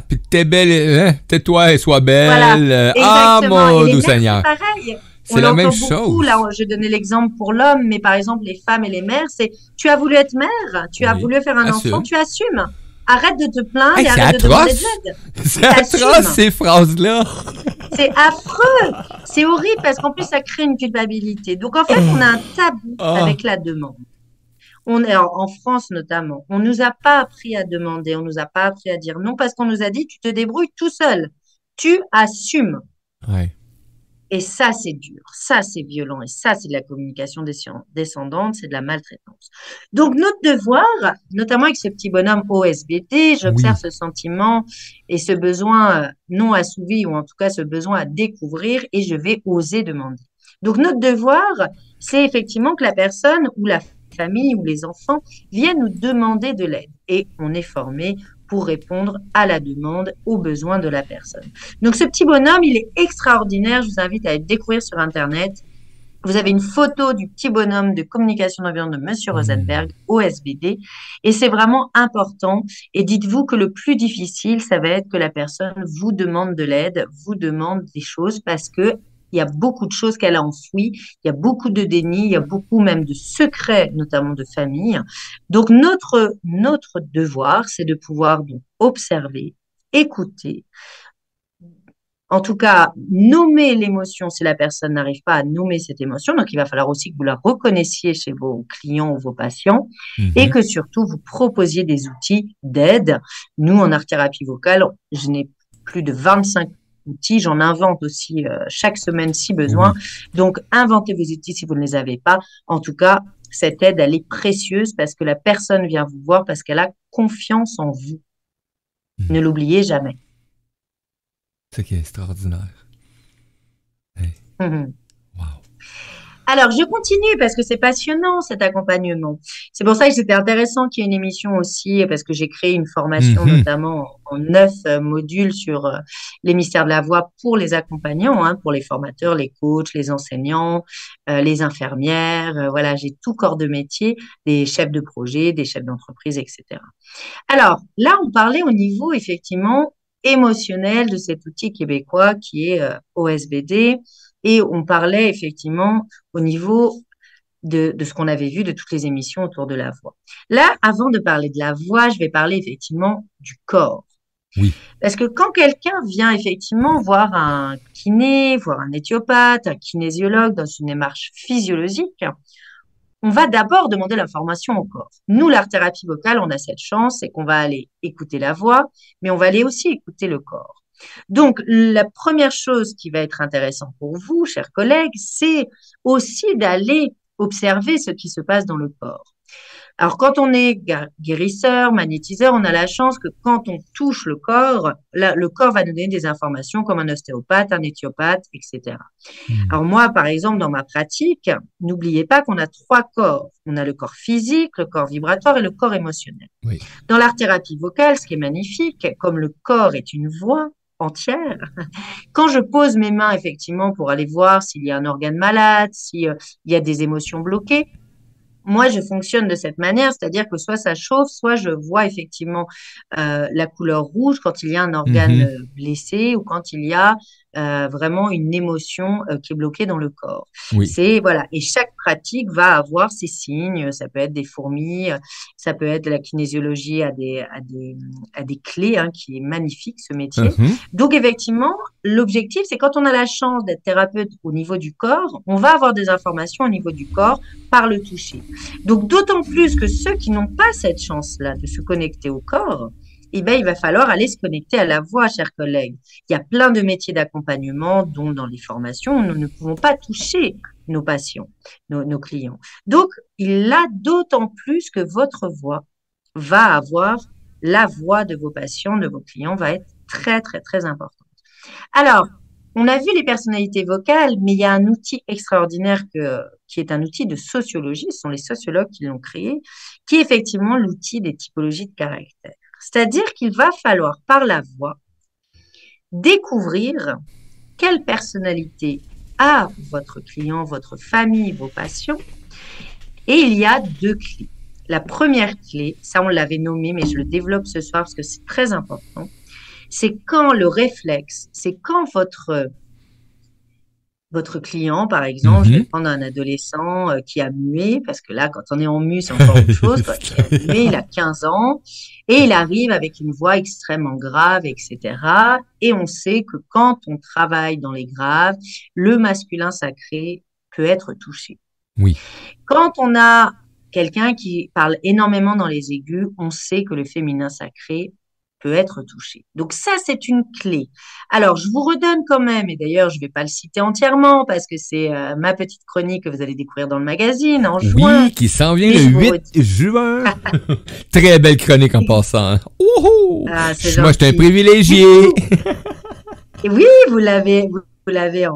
S1: Puis t'es belle, hein? Tais-toi et sois belle.
S2: Voilà, exactement.
S1: Mon
S2: et les
S1: doux
S2: mères,
S1: Seigneur.
S2: c'est pareil.
S1: C'est la même
S2: beaucoup,
S1: chose.
S2: là, je donnais l'exemple pour l'homme, mais par exemple, les femmes et les mères, c'est tu as voulu être mère, tu as voulu faire un enfant, tu assumes. Arrête de te plaindre et arrête de demander de l'aide.
S1: C'est atroce, ces phrases-là.
S2: C'est affreux. C'est horrible parce qu'en plus, ça crée une culpabilité. Donc, en fait, on a un tabou avec la demande. On est en France notamment. On nous a pas appris à demander, on nous a pas appris à dire non parce qu'on nous a dit tu te débrouilles tout seul. Tu assumes.
S1: Ouais.
S2: Et ça, c'est dur, ça, c'est violent, et ça, c'est de la communication descendante, c'est de la maltraitance. Donc, notre devoir, notamment avec ce petit bonhomme OSBD, j'observe ce sentiment et ce besoin non assouvi, ou en tout cas ce besoin à découvrir, et je vais oser demander. Donc, notre devoir, c'est effectivement que la personne ou la famille ou les enfants viennent nous demander de l'aide. Et on est formé pour répondre à la demande, aux besoins de la personne. Donc, ce petit bonhomme, il est extraordinaire. Je vous invite à le découvrir sur Internet. Vous avez une photo du petit bonhomme de communication d'environnement de Monsieur Rosenberg, OSBD, et c'est vraiment important. Et dites-vous que le plus difficile, ça va être que la personne vous demande de l'aide, vous demande des choses parce que il y a beaucoup de choses qu'elle a enfouies, il y a beaucoup de déni, il y a beaucoup même de secrets, notamment de famille. Donc, notre devoir, c'est de pouvoir donc observer, écouter, en tout cas, nommer l'émotion si la personne n'arrive pas à nommer cette émotion. Donc, il va falloir aussi que vous la reconnaissiez chez vos clients ou vos patients et que surtout, vous proposiez des outils d'aide. Nous, en art-thérapie vocale, je n'ai plus de 25 outils. J'en invente aussi chaque semaine si besoin. Donc, inventez vos outils si vous ne les avez pas. En tout cas, cette aide, elle est précieuse parce que la personne vient vous voir parce qu'elle a confiance en vous. Ne l'oubliez jamais.
S1: C'est qui est extraordinaire. Hey. Wow.
S2: Alors, je continue parce que c'est passionnant cet accompagnement. C'est pour ça que c'était intéressant qu'il y ait une émission aussi parce que j'ai créé une formation notamment en 9 modules sur les mystères de la voix pour les accompagnants, pour les formateurs, les coachs, les enseignants, les infirmières. Voilà, j'ai tout corps de métier, des chefs de projet, des chefs d'entreprise, etc. Alors, là, on parlait au niveau effectivement émotionnel de cet outil québécois qui est OSBD. Et on parlait effectivement au niveau de ce qu'on avait vu de toutes les émissions autour de la voix. Là, avant de parler de la voix, je vais parler effectivement du corps.
S1: Oui.
S2: Parce que quand quelqu'un vient effectivement voir un kiné, voir un éthiopathe, un kinésiologue dans une démarche physiologique, on va d'abord demander l'information au corps. Nous, l'art-thérapie vocale, on a cette chance, c'est qu'on va aller écouter la voix, mais on va aller aussi écouter le corps. Donc, la première chose qui va être intéressante pour vous, chers collègues, c'est aussi d'aller observer ce qui se passe dans le corps. Alors, quand on est guérisseur, magnétiseur, on a la chance que quand on touche le corps va nous donner des informations comme un ostéopathe, un éthiopathe, etc. Alors moi, par exemple, dans ma pratique, n'oubliez pas qu'on a 3 corps. On a le corps physique, le corps vibratoire et le corps émotionnel.
S1: Oui.
S2: Dans l'art-thérapie vocale, ce qui est magnifique, comme le corps est une voix entière, quand je pose mes mains effectivement pour aller voir s'il y a un organe malade, s'il y a des émotions bloquées, moi, je fonctionne de cette manière, c'est-à-dire que soit ça chauffe, soit je vois effectivement la couleur rouge quand il y a un organe blessé ou quand il y a vraiment une émotion qui est bloquée dans le corps.
S1: Oui.
S2: Voilà. Et chaque pratique va avoir ses signes. Ça peut être des fourmis, ça peut être la kinésiologie à des clés, qui est magnifique ce métier. Donc effectivement, l'objectif, c'est quand on a la chance d'être thérapeute au niveau du corps, on va avoir des informations au niveau du corps par le toucher. Donc d'autant plus que ceux qui n'ont pas cette chance-là de se connecter au corps, eh ben, il va falloir aller se connecter à la voix, chers collègues. Il y a plein de métiers d'accompagnement, dont dans les formations, nous ne pouvons pas toucher nos patients, nos clients. Donc, il a d'autant plus que votre voix va avoir, la voix de vos patients, de vos clients va être très, très, très importante. Alors, on a vu les personnalités vocales, mais il y a un outil extraordinaire qui est un outil de sociologie, ce sont les sociologues qui l'ont créé, qui est effectivement l'outil des typologies de caractère. C'est-à-dire qu'il va falloir, par la voix, découvrir quelle personnalité a votre client, votre famille, vos patients. Et il y a 2 clés. La première clé, ça on l'avait nommé, mais je le développe ce soir parce que c'est très important, c'est quand le réflexe, c'est quand votre client, par exemple, je vais prendre un adolescent qui a mué, parce que là, quand on est en mu, c'est encore autre chose. Quand il a mué, il a 15 ans, et il arrive avec une voix extrêmement grave, etc. Et on sait que quand on travaille dans les graves, le masculin sacré peut être touché.
S1: Oui.
S2: Quand on a quelqu'un qui parle énormément dans les aigus, on sait que le féminin sacré peut être touché. Donc ça, c'est une clé. Alors, je vous redonne quand même, et d'ailleurs, je ne vais pas le citer entièrement parce que c'est ma petite chronique que vous allez découvrir dans le magazine en juin.
S1: Oui, qui s'en vient le 8 juin. Très belle chronique en passant.
S2: Ah,
S1: moi, je suis un privilégié.
S2: Oui, vous l'avez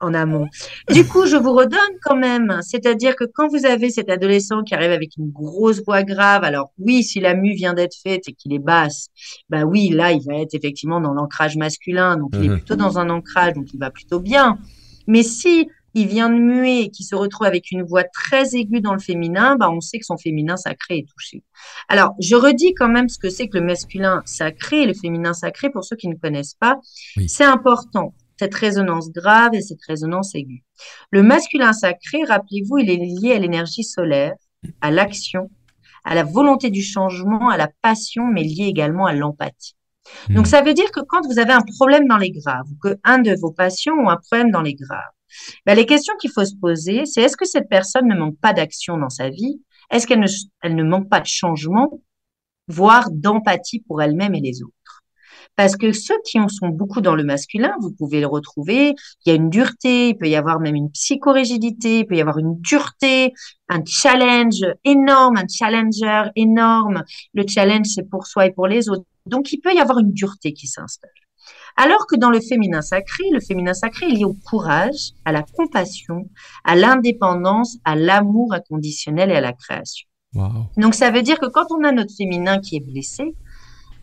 S2: en amont. Du coup, je vous redonne quand même, c'est-à-dire que quand vous avez cet adolescent qui arrive avec une grosse voix grave, alors oui, si la mue vient d'être faite et qu'il est basse, bah oui, là, il va être effectivement dans l'ancrage masculin, donc il est plutôt dans un ancrage, donc il va plutôt bien. Mais si il vient de muer et qu'il se retrouve avec une voix très aiguë dans le féminin, bah on sait que son féminin sacré est touché. Alors, je redis quand même ce que c'est que le masculin sacré et le féminin sacré, pour ceux qui ne connaissent pas, c'est important. Cette résonance grave et cette résonance aiguë. Le masculin sacré, rappelez-vous, il est lié à l'énergie solaire, à l'action, à la volonté du changement, à la passion, mais lié également à l'empathie. Donc, ça veut dire que quand vous avez un problème dans les graves, ou qu'un de vos patients a un problème dans les graves, ben, les questions qu'il faut se poser, c'est est-ce que cette personne ne manque pas d'action dans sa vie? Est-ce qu'elle ne manque pas de changement, voire d'empathie pour elle-même et les autres? Parce que ceux qui en sont beaucoup dans le masculin, vous pouvez le retrouver, il y a une dureté, il peut y avoir même une psychorigidité, il peut y avoir une dureté, un challenge énorme, un challenger énorme. Le challenge, c'est pour soi et pour les autres. Donc, il peut y avoir une dureté qui s'installe. Alors que dans le féminin sacré est lié au courage, à la compassion, à l'indépendance, à l'amour inconditionnel et à la création.
S1: Wow.
S2: Donc, ça veut dire que quand on a notre féminin qui est blessé,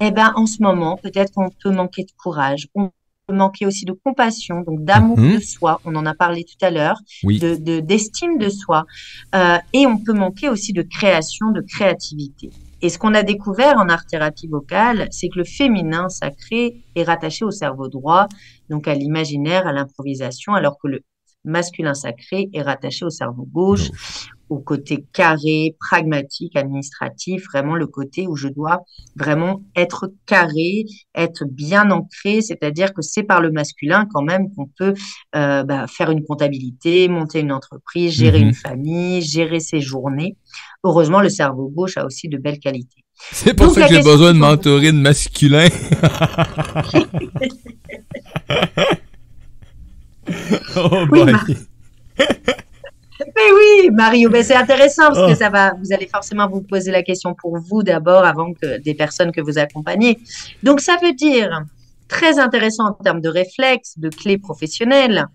S2: eh ben, en ce moment, peut-être qu'on peut manquer de courage, on peut manquer aussi de compassion, donc d'amour de soi, on en a parlé tout à l'heure, d'estime de soi, et on peut manquer aussi de création, de créativité. Et ce qu'on a découvert en art-thérapie vocale, c'est que le féminin sacré est rattaché au cerveau droit, donc à l'imaginaire, à l'improvisation, alors que le masculin sacré est rattaché au cerveau gauche, au côté carré, pragmatique, administratif, vraiment le côté où je dois vraiment être carré, être bien ancré, c'est-à-dire que c'est par le masculin quand même qu'on peut faire une comptabilité, monter une entreprise, gérer une famille, gérer ses journées. Heureusement, le cerveau gauche a aussi de belles qualités.
S1: C'est pour ça que j'ai besoin de m'entourer de masculin. Oh boy.
S2: Mais oui, Mario, c'est intéressant parce que vous allez forcément vous poser la question pour vous d'abord avant que des personnes que vous accompagnez. Donc, ça veut dire, très intéressant en termes de réflexes, de clés professionnelles.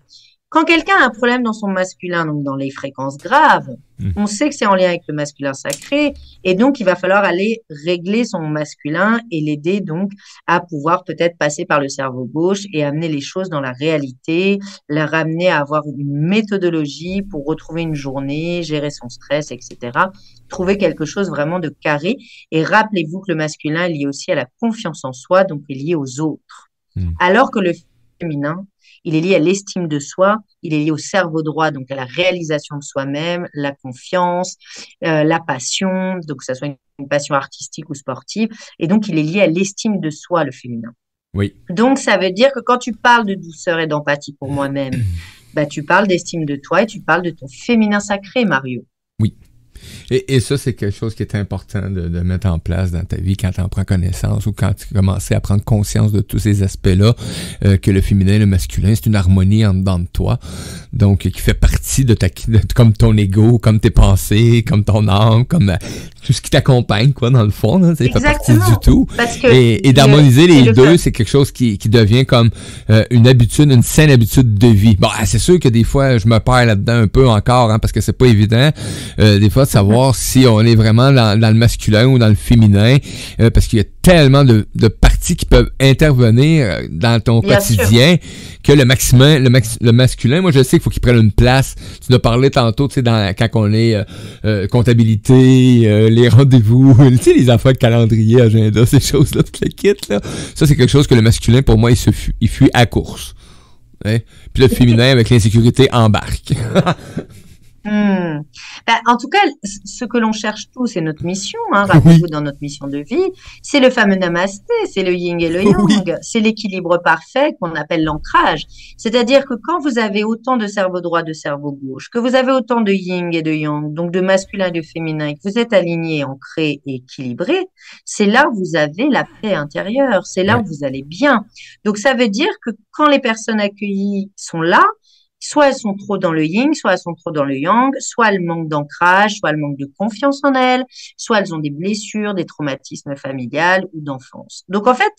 S2: Quand quelqu'un a un problème dans son masculin, donc dans les fréquences graves, on sait que c'est en lien avec le masculin sacré et donc il va falloir aller régler son masculin et l'aider donc à pouvoir peut-être passer par le cerveau gauche et amener les choses dans la réalité, la ramener à avoir une méthodologie pour retrouver une journée, gérer son stress, etc. Trouver quelque chose vraiment de carré et rappelez-vous que le masculin est lié aussi à la confiance en soi, donc est lié aux autres. Alors que le féminin, il est lié à l'estime de soi, il est lié au cerveau droit, donc à la réalisation de soi-même, la confiance, la passion, donc que ce soit une passion artistique ou sportive, et donc il est lié à l'estime de soi, le féminin.
S1: Oui.
S2: Donc ça veut dire que quand tu parles de douceur et d'empathie pour moi-même, tu parles d'estime de toi et tu parles de ton féminin sacré, Mario.
S1: Oui. Et ça, c'est quelque chose qui est important de mettre en place dans ta vie quand tu en prends connaissance ou quand tu commences à prendre conscience de tous ces aspects-là, que le féminin et le masculin, c'est une harmonie en dedans de toi, donc qui fait partie de comme ton ego, comme tes pensées, comme ton âme, comme tout ce qui t'accompagne, quoi, dans le fond, là, ça fait partie du tout. Et d'harmoniser les deux, c'est quelque chose qui devient comme une habitude, une saine habitude de vie. Bon, c'est sûr que des fois, je me perds là-dedans un peu encore, hein, parce que c'est pas évident, des fois, de savoir si on est vraiment dans le masculin ou dans le féminin, parce qu'il y a tellement de parties qui peuvent intervenir dans ton quotidien que le masculin, moi je sais qu'il faut qu'il prenne une place. Tu nous as parlé tantôt, tu sais, quand on est comptabilité, les rendez-vous, tu sais, les affaires de calendrier, agenda, ces choses-là, toute la kit, là. Ça, c'est quelque chose que le masculin, pour moi, il fuit à course. Hein? Puis le féminin, avec l'insécurité, embarque.
S2: En tout cas, ce que l'on cherche tous, et notre mission, hein, rappelez-vous dans notre mission de vie, c'est le fameux namasté, c'est le yin et le yang, c'est l'équilibre parfait qu'on appelle l'ancrage. C'est-à-dire que quand vous avez autant de cerveau droit, de cerveau gauche, que vous avez autant de yin et de yang, donc de masculin et de féminin, et que vous êtes aligné, ancré et équilibré, c'est là où vous avez la paix intérieure, c'est là où vous allez bien. Donc ça veut dire que quand les personnes accueillies sont là, soit elles sont trop dans le yin, soit elles sont trop dans le yang, soit elles manquent d'ancrage, soit elles manquent de confiance en elles, soit elles ont des blessures, des traumatismes familiales ou d'enfance. Donc en fait,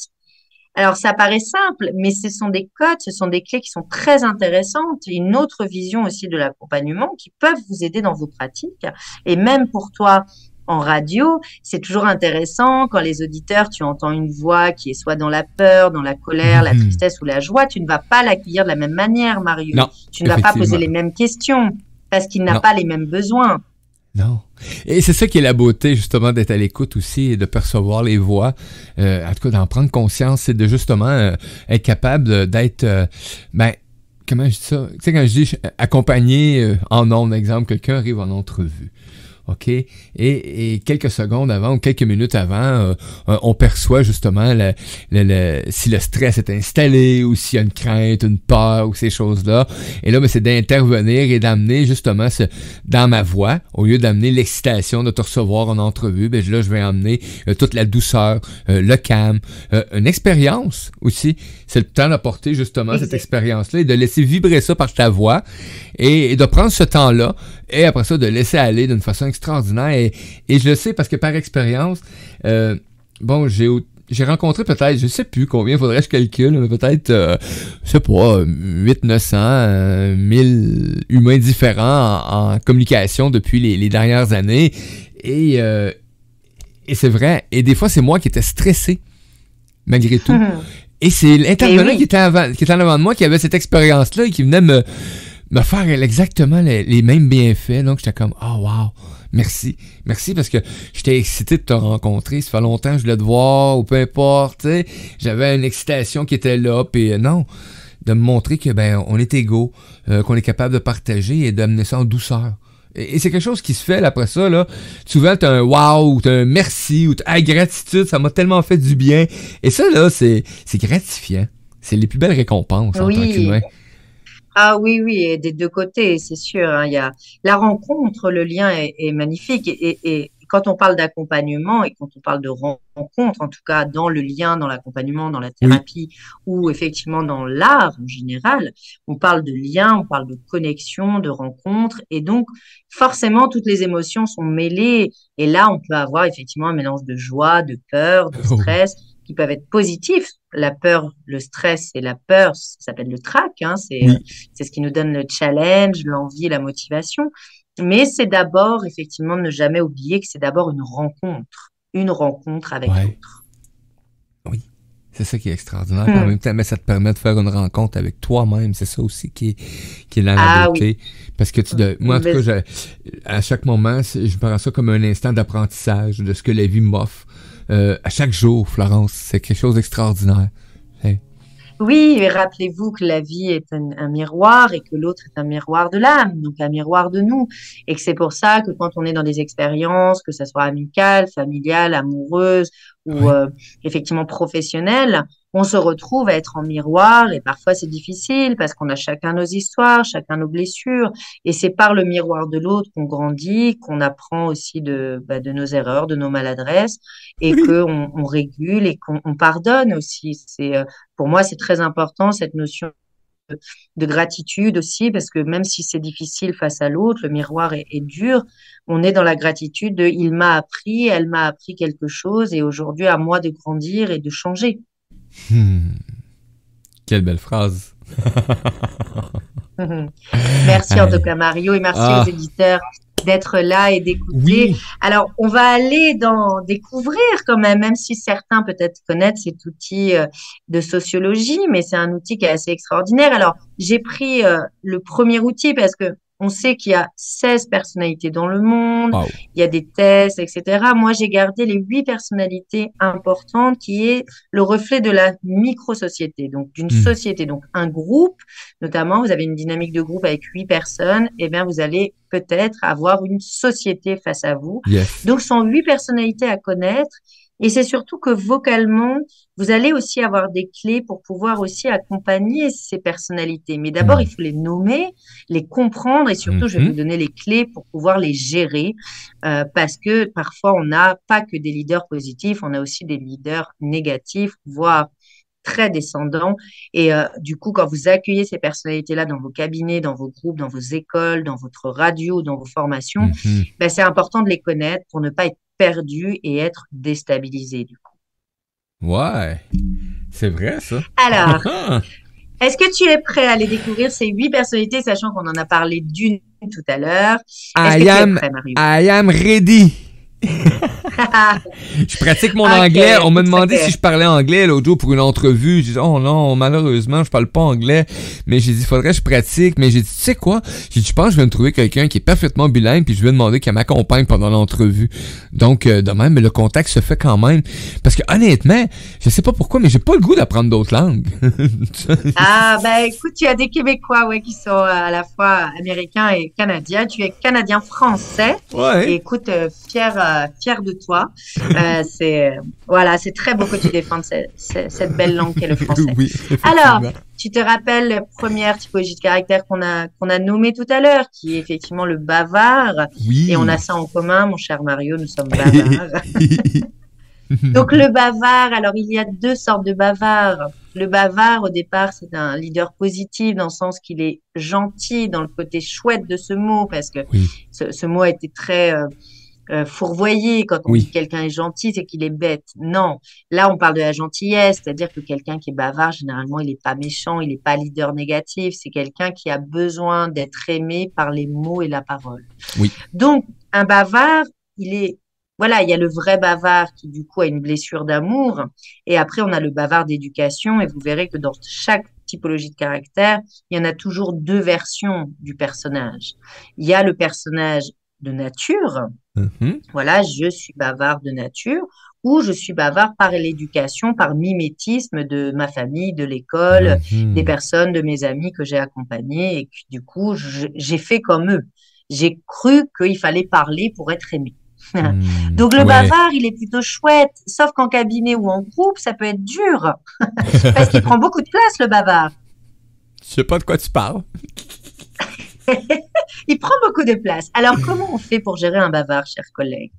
S2: alors ça paraît simple, mais ce sont des codes, ce sont des clés qui sont très intéressantes, une autre vision aussi de l'accompagnement qui peuvent vous aider dans vos pratiques. Et même pour toi, en radio, c'est toujours intéressant quand les auditeurs, tu entends une voix qui est soit dans la peur, dans la colère, la tristesse ou la joie, tu ne vas pas l'accueillir de la même manière, Mario.
S1: Non,
S2: tu ne vas pas poser les mêmes questions parce qu'il n'a pas les mêmes besoins.
S1: Non. Et c'est ça qui est la beauté, justement, d'être à l'écoute aussi et de percevoir les voix. En tout cas, d'en prendre conscience, c'est de justement être capable d'être... comment je dis ça? Tu sais, quand je dis accompagner en ondes, exemple, quelqu'un arrive en entrevue. OK? Et quelques secondes avant ou quelques minutes avant, on perçoit justement si le stress est installé ou s'il y a une crainte, une peur ou ces choses-là. Et là, c'est d'intervenir et d'amener justement dans ma voix, au lieu d'amener l'excitation de te recevoir en entrevue, là, je vais emmener toute la douceur, le calme, une expérience aussi. C'est le temps d'apporter justement cette expérience-là et de laisser vibrer ça par ta voix et de prendre ce temps-là et après ça, de laisser aller d'une façon extraordinaire. Et je le sais parce que par expérience, j'ai rencontré peut-être, je sais plus combien, faudrait que je calcule, mais peut-être, je sais pas, 800-900, 1000 humains différents en communication depuis les dernières années. Et c'est vrai. Et des fois, c'est moi qui étais stressé, malgré tout. Et c'est l'intervenant qui était en avant de moi qui avait cette expérience-là et qui venait me faire exactement les mêmes bienfaits. Donc, j'étais comme, oh wow, merci parce que j'étais excité de te rencontrer, ça fait longtemps que je voulais te voir ou peu importe, tu sais, j'avais une excitation qui était là, puis non, de me montrer que on est égaux, qu'on est capable de partager et d'amener ça en douceur. Et c'est quelque chose qui se fait là, après ça, là. Souvent, t'as un wow, ou t'as un merci, ou t'as gratitude, ça m'a tellement fait du bien. Et ça, là, c'est gratifiant. C'est les plus belles récompenses en tant qu'humain.
S2: Ah oui, et des deux côtés, c'est sûr. Hein, il y a la rencontre, le lien est magnifique. Et quand on parle d'accompagnement et quand on parle de rencontre, en tout cas dans le lien, dans l'accompagnement, dans la thérapie ou effectivement dans l'art en général, on parle de lien, on parle de connexion, de rencontre. Et donc, forcément, toutes les émotions sont mêlées. Et là, on peut avoir effectivement un mélange de joie, de peur, de stress, qui peuvent être positifs. La peur, le stress et la peur, ça s'appelle le trac, hein, c'est ce qui nous donne le challenge, l'envie, la motivation. Mais c'est d'abord, effectivement, ne jamais oublier que c'est d'abord une rencontre avec l'autre.
S1: Oui, c'est ça qui est extraordinaire. En même temps, mais ça te permet de faire une rencontre avec toi-même. C'est ça aussi qui est dans la beauté. Parce que moi, en tout cas, à chaque moment, je prends ça comme un instant d'apprentissage de ce que la vie m'offre. À chaque jour, Florence, c'est quelque chose d'extraordinaire. Hey.
S2: Oui, et rappelez-vous que la vie est un miroir et que l'autre est un miroir de l'âme, donc un miroir de nous. Et que c'est pour ça que quand on est dans des expériences, que ce soit amicales, familiales, amoureuses ou
S1: Ouais.
S2: effectivement professionnel, on se retrouve à être en miroir et parfois c'est difficile parce qu'on a chacun nos histoires, chacun nos blessures et c'est par le miroir de l'autre qu'on grandit, qu'on apprend aussi de nos erreurs, de nos maladresses et
S1: Oui.
S2: qu'on on régule et qu'on on pardonne aussi. Pour moi, c'est très important cette notion de gratitude aussi, parce que même si c'est difficile face à l'autre, le miroir est dur, on est dans la gratitude de il m'a appris, elle m'a appris quelque chose, et aujourd'hui à moi de grandir et de changer.
S1: Hmm. Quelle belle phrase.
S2: Merci en tout
S1: Hey.
S2: cas Mario, et merci aux
S1: Ah,
S2: éditeurs d'être là et d'écouter.
S1: oui.
S2: Alors, on va aller dans découvrir quand même, même si certains peut-être connaissent cet outil de sociologie, mais c'est un outil qui est assez extraordinaire. Alors, j'ai pris le premier outil parce que on sait qu'il y a 16 personnalités dans le monde,
S1: Wow.
S2: il y a des tests, etc. Moi, j'ai gardé les 8 personnalités importantes qui est le reflet de la micro-société, donc d'une
S1: Hmm.
S2: société, donc un groupe notamment, vous avez une dynamique de groupe avec 8 personnes, eh bien, vous allez peut-être avoir une société face à vous.
S1: Yes.
S2: Donc, ce sont 8 personnalités à connaître. Et c'est surtout que vocalement, vous allez aussi avoir des clés pour pouvoir aussi accompagner ces personnalités. Mais d'abord, il
S1: Hmm.
S2: faut les nommer, les comprendre et surtout, je vais vous
S1: Mhm.
S2: donner les clés pour pouvoir les gérer parce que parfois, on n'a pas que des leaders positifs, on a aussi des leaders négatifs, voire très descendant. Et du coup, quand vous accueillez ces personnalités-là dans vos cabinets, dans vos groupes, dans vos écoles, dans votre radio, dans vos formations,
S1: Mhm.
S2: ben, c'est important de les connaître pour ne pas être perdu et être déstabilisé, du coup.
S1: Ouais. C'est vrai, ça.
S2: Alors, est-ce que tu es prêt à les découvrir, ces 8 personnalités, sachant qu'on en a parlé d'une tout à l'heure? Est-ce
S1: I
S2: que tu es
S1: am,
S2: prêt, Mario?
S1: I am ready. Je pratique mon
S2: Ok,
S1: anglais. On m'a
S2: it's
S1: demandé si
S2: okay.
S1: je parlais anglais l'autre jour pour une entrevue. J'ai dit, oh non, malheureusement, je parle pas anglais. Mais j'ai dit, faudrait que je pratique. Mais j'ai dit, tu sais quoi? J'ai dit, je pense que je vais me trouver quelqu'un qui est parfaitement bilingue puis je vais demander qu'elle m'accompagne pendant l'entrevue. Donc, de même, mais le contact se fait quand même. Parce que, honnêtement, je sais pas pourquoi, mais j'ai pas le goût d'apprendre d'autres langues.
S2: Ah, bah écoute, tu as des Québécois ouais, qui sont à la fois américains et canadiens. Tu es canadien-français. Et
S1: Ouais.
S2: écoute, fier de toi. Voilà, c'est très beau que tu défendes cette belle langue qu'est le français.
S1: Oui,
S2: Alors,
S1: effectivement.
S2: tu te rappelles la première typologie de caractère qu'on a nommée tout à l'heure, qui est effectivement le bavard. Et on a
S1: Oui.
S2: ça en commun, mon cher Mario, nous sommes bavards. Donc le bavard, alors il y a 2 sortes de bavards. Le bavard, au départ, c'est un leader positif dans le sens qu'il est gentil, dans le côté chouette de ce mot, parce que
S1: Oui,
S2: ce mot a été très fourvoyé. Quand on dit
S1: oui.
S2: quelqu'un est gentil, c'est qu'il est bête. Non, là on parle de la gentillesse, c'est-à-dire que quelqu'un qui est bavard, généralement, il n'est pas méchant, il n'est pas leader négatif, c'est quelqu'un qui a besoin d'être aimé par les mots et la parole.
S1: Oui.
S2: Donc, un bavard, il est, voilà, il y a le vrai bavard qui, du coup, a une blessure d'amour. Et après, on a le bavard d'éducation. Et vous verrez que dans chaque typologie de caractère, il y en a toujours 2 versions du personnage. Il y a le personnage de nature.
S1: Mhm.
S2: Voilà, je suis bavard de nature. Ou je suis bavard par l'éducation, par mimétisme de ma famille, de l'école, des
S1: Mhm.
S2: personnes, de mes amis que j'ai accompagnés et que du coup, j'ai fait comme eux. J'ai cru qu'il fallait parler pour être aimé.
S1: Hmm.
S2: Donc le
S1: Ouais.
S2: bavard, il est plutôt chouette, sauf qu'en cabinet ou en groupe, ça peut être dur parce qu'il prend beaucoup de place, le bavard.
S1: Je sais pas de quoi tu parles.
S2: Il prend beaucoup de place. Alors comment on fait pour gérer un bavard, chers collègues?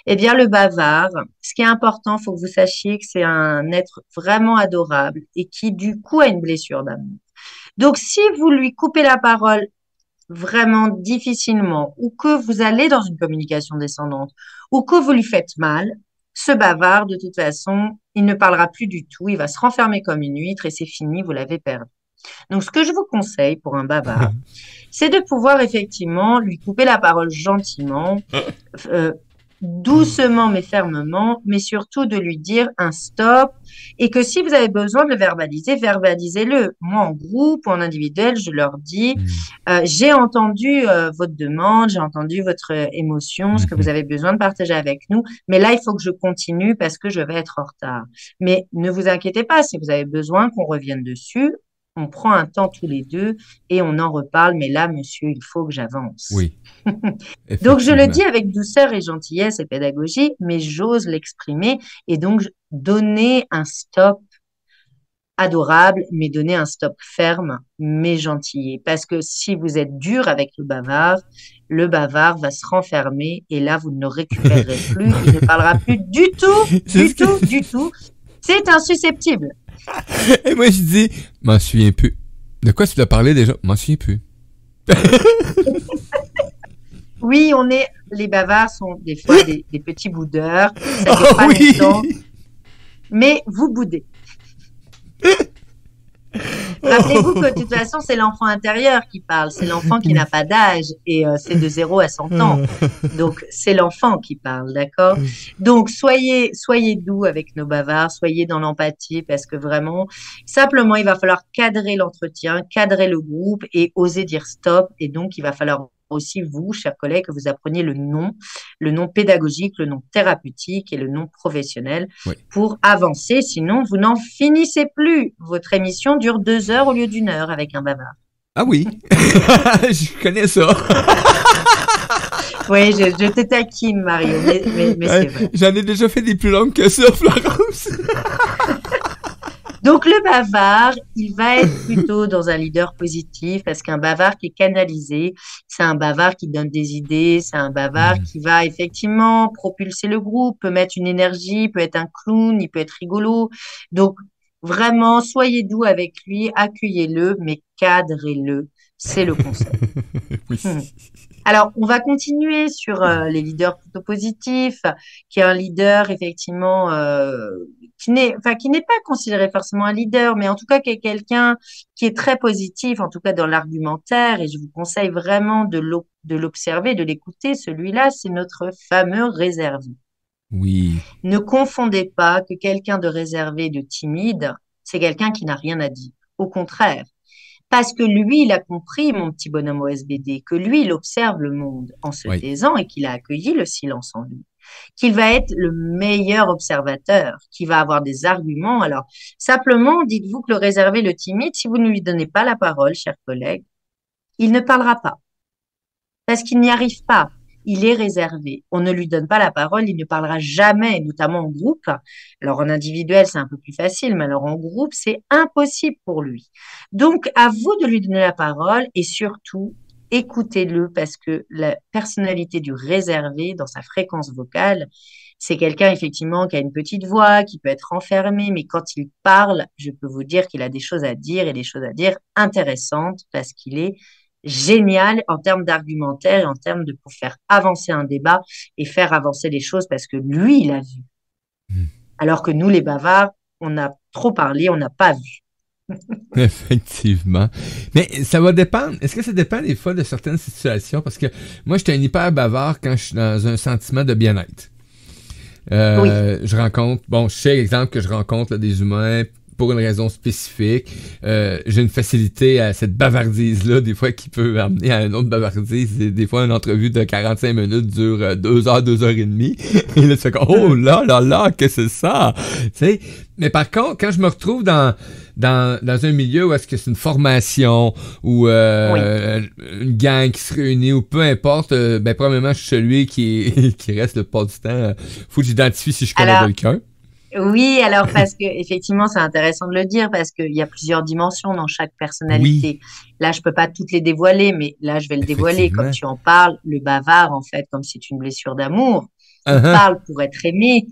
S2: Eh bien, le bavard, ce qui est important, il faut que vous sachiez que c'est un être vraiment adorable et qui, du coup, a une blessure d'amour. Donc, si vous lui coupez la parole vraiment difficilement ou que vous allez dans une communication descendante ou que vous lui faites mal, ce bavard, de toute façon, il ne parlera plus du tout, il va se renfermer comme une huître et c'est fini, vous l'avez perdu. Donc, ce que je vous conseille pour un bavard, c'est de pouvoir effectivement lui couper la parole gentiment, euh, doucement mais fermement, mais surtout de lui dire un stop et que si vous avez besoin de le verbaliser, verbalisez-le. Moi, en groupe ou en individuel, je leur dis,
S1: Hmm.
S2: j'ai entendu votre demande, j'ai entendu votre émotion, ce que vous
S1: Mhm.
S2: avez besoin de partager avec nous, mais là, il faut que je continue parce que je vais être en retard. Mais ne vous inquiétez pas, si vous avez besoin qu'on revienne dessus, On prend un temps tous les deux et on en reparle. Mais là, monsieur, il faut que j'avance.
S1: Oui,
S2: Donc, je le
S1: effectivement.
S2: dis avec douceur et gentillesse et pédagogie, mais j'ose l'exprimer et donc donner un stop adorable, mais donner un stop ferme, mais gentil. Parce que si vous êtes dur avec le bavard va se renfermer et là, vous ne le récupérerez plus. Il ne parlera plus du tout,
S1: C'est ce
S2: du
S1: que...
S2: tout, du tout. C'est insusceptible.
S1: Et moi, je dis, m'en souviens plus. De quoi tu as parlé déjà? M'en souviens plus.
S2: Oui, les bavards sont des fois des petits boudeurs. Ça dure
S1: Oh
S2: pas
S1: oui!
S2: longtemps, mais vous boudez. Rappelez-vous que de toute façon, c'est l'enfant intérieur qui parle, c'est l'enfant qui n'a
S1: Oui.
S2: pas d'âge et c'est de 0 à 100 ans. Donc, c'est l'enfant qui parle, d'accord? Donc, soyez doux avec nos bavards, soyez dans l'empathie parce que vraiment, simplement, il va falloir cadrer l'entretien, cadrer le groupe et oser dire stop. Et donc, il va falloir aussi, vous, chers collègues, que vous appreniez le nom pédagogique, le nom thérapeutique et le nom professionnel
S1: Oui.
S2: pour avancer. Sinon, vous n'en finissez plus. Votre émission dure 2 heures au lieu d'1 heure avec un bavard.
S1: Ah oui, je connais ça.
S2: Oui, je te taquine, Mario, mais c'est vrai.
S1: J'en ai déjà fait des plus longues que ça, Florence.
S2: Donc, le bavard, il va être plutôt dans un leader positif parce qu'un bavard qui est canalisé, c'est un bavard qui donne des idées, c'est un bavard qui va effectivement propulser le groupe, peut mettre une énergie, peut être un clown, il peut être rigolo. Donc, vraiment, soyez doux avec lui, accueillez-le, mais cadrez-le. C'est le conseil.
S1: Oui.
S2: Alors, on va continuer sur les leaders plutôt positifs, qui est un leader effectivement qui n'est pas considéré forcément un leader, mais en tout cas qui est quelqu'un qui est très positif, en tout cas dans l'argumentaire. Et je vous conseille vraiment de l'observer, de l'écouter. Celui-là, c'est notre fameux réservé.
S1: Oui.
S2: Ne confondez pas que quelqu'un de réservé, de timide, c'est quelqu'un qui n'a rien à dire. Au contraire. Parce que lui, il a compris, mon petit bonhomme OSBD, que lui, il observe le monde en se
S1: Oui.
S2: taisant et qu'il a accueilli le silence en lui. Qu'il va être le meilleur observateur, qu'il va avoir des arguments. Alors, simplement, dites-vous que le réservé, le timide, si vous ne lui donnez pas la parole, chers collègues, il ne parlera pas parce qu'il n'y arrive pas. Il est réservé. On ne lui donne pas la parole, il ne parlera jamais, notamment en groupe. Alors en individuel, c'est un peu plus facile, mais alors en groupe, c'est impossible pour lui. Donc, à vous de lui donner la parole et surtout, écoutez-le parce que la personnalité du réservé dans sa fréquence vocale, c'est quelqu'un effectivement qui a une petite voix, qui peut être enfermé, mais quand il parle, je peux vous dire qu'il a des choses à dire et des choses à dire intéressantes parce qu'il est génial en termes d'argumentaire et en termes de pour faire avancer un débat et faire avancer les choses parce que lui, il a vu. Alors que nous, les bavards, on a trop parlé, on n'a pas vu.
S1: Effectivement. Mais ça va dépendre. Est-ce que ça dépend des fois de certaines situations? Parce que moi, j'étais un hyper bavard quand je suis dans un sentiment de bien-être.
S2: Oui.
S1: Je rencontre, bon, je sais, exemple, que je rencontre là, des humains pour une raison spécifique. J'ai une facilité à cette bavardise-là, des fois, qui peut amener à une autre bavardise. Des fois, une entrevue de 45 minutes dure 2 heures, 2 heures et demie. Et là, tu fais comme, oh là là là, qu'est-ce que c'est ça? Tu sais, mais par contre, quand je me retrouve dans un milieu où est-ce que c'est une formation ou
S2: Oui.
S1: une gang qui se réunit ou peu importe, ben premièrement, je suis celui qui reste le pas du temps. Faut que j'identifie si je connais
S2: Alors,
S1: quelqu'un.
S2: oui, alors parce que effectivement, c'est intéressant de le dire parce qu'il y a plusieurs dimensions dans chaque
S1: Oui,
S2: personnalité. Là, je peux pas toutes les dévoiler, mais là, je vais le dévoiler. Comme
S1: effectivement.
S2: tu en parles, le bavard, en fait, comme c'est une blessure d'amour, il
S1: Uh-huh.
S2: parle pour être aimé.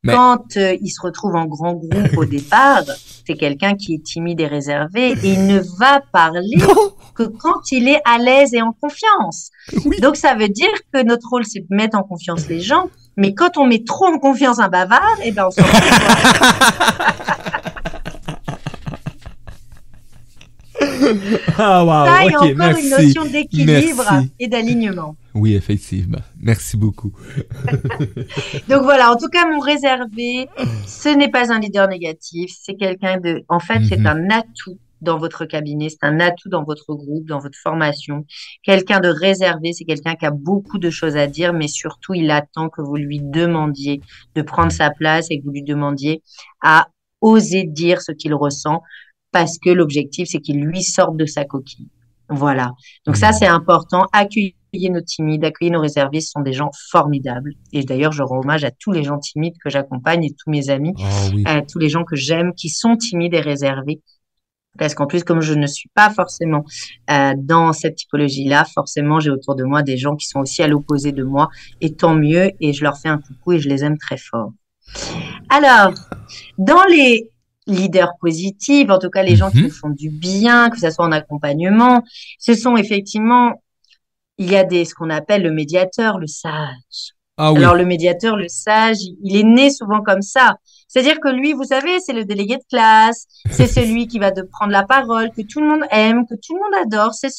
S1: Mais
S2: Quand il se retrouve en grand groupe au départ, c'est quelqu'un qui est timide et réservé et il ne va parler
S1: non,
S2: que quand il est à l'aise et en confiance.
S1: oui.
S2: Donc, ça veut dire que notre rôle, c'est de mettre en confiance les gens. Mais quand on met trop en confiance un bavard, eh ben, on s'en fout.
S1: Ah
S2: Ça,
S1: wow,
S2: il y a
S1: ok,
S2: encore une
S1: merci.
S2: notion d'équilibre
S1: Merci.
S2: et d'alignement.
S1: Oui, effectivement. Merci beaucoup.
S2: Donc voilà, en tout cas, mon réservé, ce n'est pas un leader négatif, c'est en fait, c'est
S1: Mhm.
S2: un atout dans votre cabinet, c'est un atout dans votre groupe, dans votre formation. Quelqu'un de réservé, c'est quelqu'un qui a beaucoup de choses à dire, mais surtout, il attend que vous lui demandiez de prendre sa place et que vous lui demandiez à oser dire ce qu'il ressent. parce que l'objectif, c'est qu'il lui sorte de sa coquille. Voilà. Donc ça, c'est important. Accueillir nos timides, accueillir nos réservistes, sont des gens formidables. Et d'ailleurs, je rends hommage à tous les gens timides que j'accompagne et tous mes amis,
S1: Ah oui.
S2: à tous les gens que j'aime qui sont timides et réservés. Parce qu'en plus, comme je ne suis pas forcément dans cette typologie-là, forcément, j'ai autour de moi des gens qui sont aussi à l'opposé de moi. Et tant mieux. Et je leur fais un coucou et je les aime très fort. Alors, dans les leaders positifs, en tout cas les gens qui
S1: Mhm.
S2: nous font du bien, que ce soit en accompagnement, ce sont effectivement, il y a ce qu'on appelle le médiateur, le sage.
S1: Ah
S2: Alors
S1: oui.
S2: le médiateur, le sage, il est né souvent comme ça. C'est-à-dire que lui, vous savez, c'est le délégué de classe, c'est celui qui va de prendre la parole, que tout le monde aime, que tout le monde adore. C'est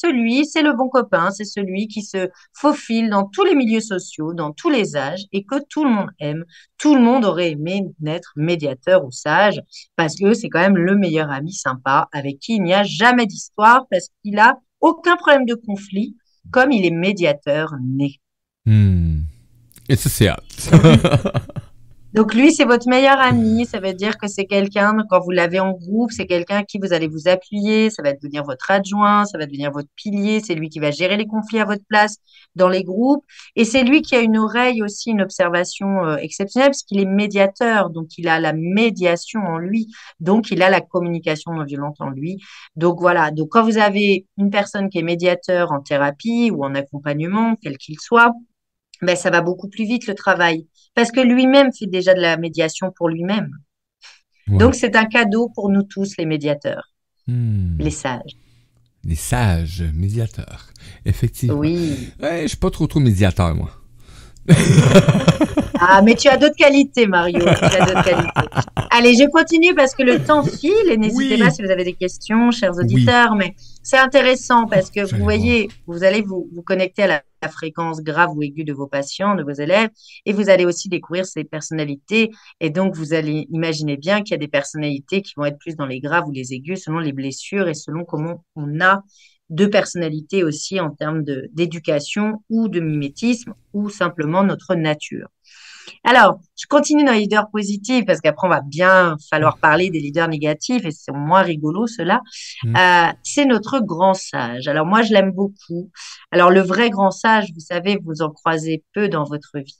S2: le bon copain, c'est celui qui se faufile dans tous les milieux sociaux, dans tous les âges, et que tout le monde aime. Tout le monde aurait aimé naître médiateur ou sage, parce que c'est quand même le meilleur ami sympa, avec qui il n'y a jamais d'histoire, parce qu'il a aucun problème de conflit, comme il est médiateur né.
S1: Hmm. Et ça, c'est hâte.
S2: Donc, donc lui, c'est votre meilleur ami. Ça veut dire que c'est quelqu'un, quand vous l'avez en groupe, c'est quelqu'un à qui vous allez vous appuyer. Ça va devenir votre adjoint, ça va devenir votre pilier. C'est lui qui va gérer les conflits à votre place dans les groupes. Et c'est lui qui a une oreille aussi, une observation exceptionnelle, parce qu'il est médiateur. Donc, il a la médiation en lui. Donc, il a la communication non violente en lui. Donc, voilà. Donc, quand vous avez une personne qui est médiateur en thérapie ou en accompagnement, quel qu'il soit, ben, ça va beaucoup plus vite le travail, parce que lui-même fait déjà de la médiation pour lui-même. Donc,
S1: Ouais.
S2: c'est un cadeau pour nous tous, les médiateurs, les
S1: Hmm.
S2: sages.
S1: Les sages médiateurs. Effectivement.
S2: Oui.
S1: Ouais, je suis pas trop médiateur, moi.
S2: Ah, mais tu as d'autres qualités, Mario. Tu as d'autres qualités. Allez, je continue parce que le temps file et n'hésitez pas
S1: Oui.
S2: si vous avez des questions, chers
S1: Oui.
S2: auditeurs. Mais c'est intéressant
S1: Oh,
S2: parce que vous
S1: j'allais voir.
S2: voyez, vous allez vous connecter à la fréquence grave ou aiguë de vos patients, de vos élèves, et vous allez aussi découvrir ces personnalités. Et donc, vous allez imaginer bien qu'il y a des personnalités qui vont être plus dans les graves ou les aigus selon les blessures et selon comment on a de personnalité aussi en termes d'éducation ou de mimétisme ou simplement notre nature. Alors, je continue dans les leaders positifs parce qu'après, on va bien falloir parler des leaders négatifs et c'est moins rigolo, cela.
S1: Hmm.
S2: C'est notre grand sage. Alors, moi, je l'aime beaucoup. Alors, le vrai grand sage, vous savez, vous en croisez peu dans votre vie.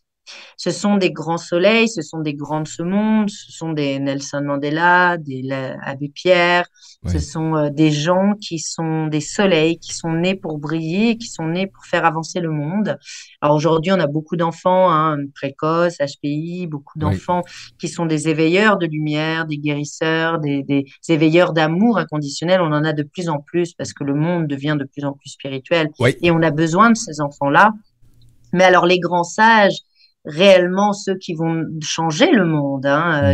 S2: Ce sont des grands soleils, ce sont des grands de ce monde, ce sont des Nelson Mandela, des Abbé Pierre, ce
S1: Oui.
S2: sont des gens qui sont des soleils, qui sont nés pour briller, qui sont nés pour faire avancer le monde. Alors aujourd'hui, on a beaucoup d'enfants précoces, HPI, beaucoup
S1: Oui.
S2: d'enfants qui sont des éveilleurs de lumière, des guérisseurs, des éveilleurs d'amour inconditionnel. On en a de plus en plus parce que le monde devient de plus en plus spirituel
S1: Oui.
S2: et on a besoin de ces enfants-là. Mais alors les grands sages, réellement ceux qui vont changer le monde,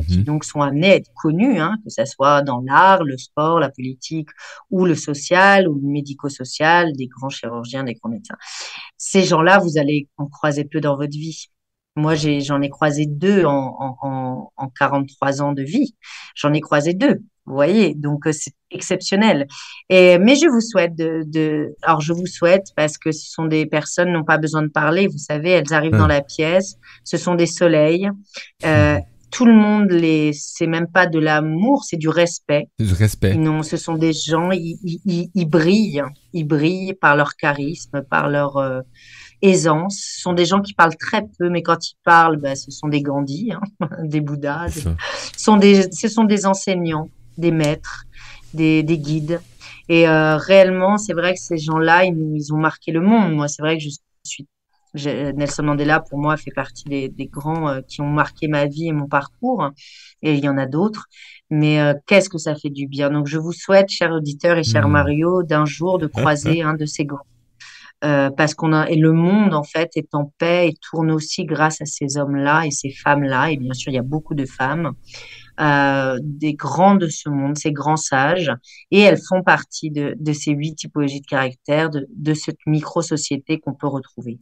S2: qui
S1: Mhm.
S2: donc sont amenés à être connus, que ce soit dans l'art, le sport, la politique ou le social ou le médico-social, des grands chirurgiens, des grands médecins. Ces gens-là, vous allez en croiser peu dans votre vie. Moi, j'en ai croisé deux en 43 ans de vie. J'en ai croisé deux. Vous voyez, donc c'est exceptionnel. Mais je vous souhaite alors je vous souhaite parce que ce sont des personnes qui n'ont pas besoin de parler. Vous savez, elles arrivent dans
S1: Hein.
S2: la pièce. Ce sont des soleils. Euh, Tout le monde c'est même pas de l'amour, c'est du respect.
S1: C'est du respect.
S2: Non, ce sont des gens, ils brillent. Ils brillent par leur charisme, par leur aisance. Ce sont des gens qui parlent très peu, mais quand ils parlent, ben, ce sont des Gandhi, des Bouddhas,
S1: C'est ça.
S2: ce sont des enseignants, des maîtres, des guides. Et réellement, c'est vrai que ces gens-là, ils ont marqué le monde. Moi, c'est vrai que Nelson Mandela, pour moi, fait partie des grands qui ont marqué ma vie et mon parcours. Et il y en a d'autres. Mais qu'est-ce que ça fait du bien. Donc, je vous souhaite, chers auditeurs et cher
S1: Hmm.
S2: Mario, d'un jour de croiser un de ces grands. Parce et le monde en fait est en paix et tourne aussi grâce à ces hommes-là et ces femmes-là. Et bien sûr, il y a beaucoup de femmes, des grands de ce monde, ces grands sages, et elles font partie de ces 8 typologies de caractère, de cette micro-société qu'on peut retrouver.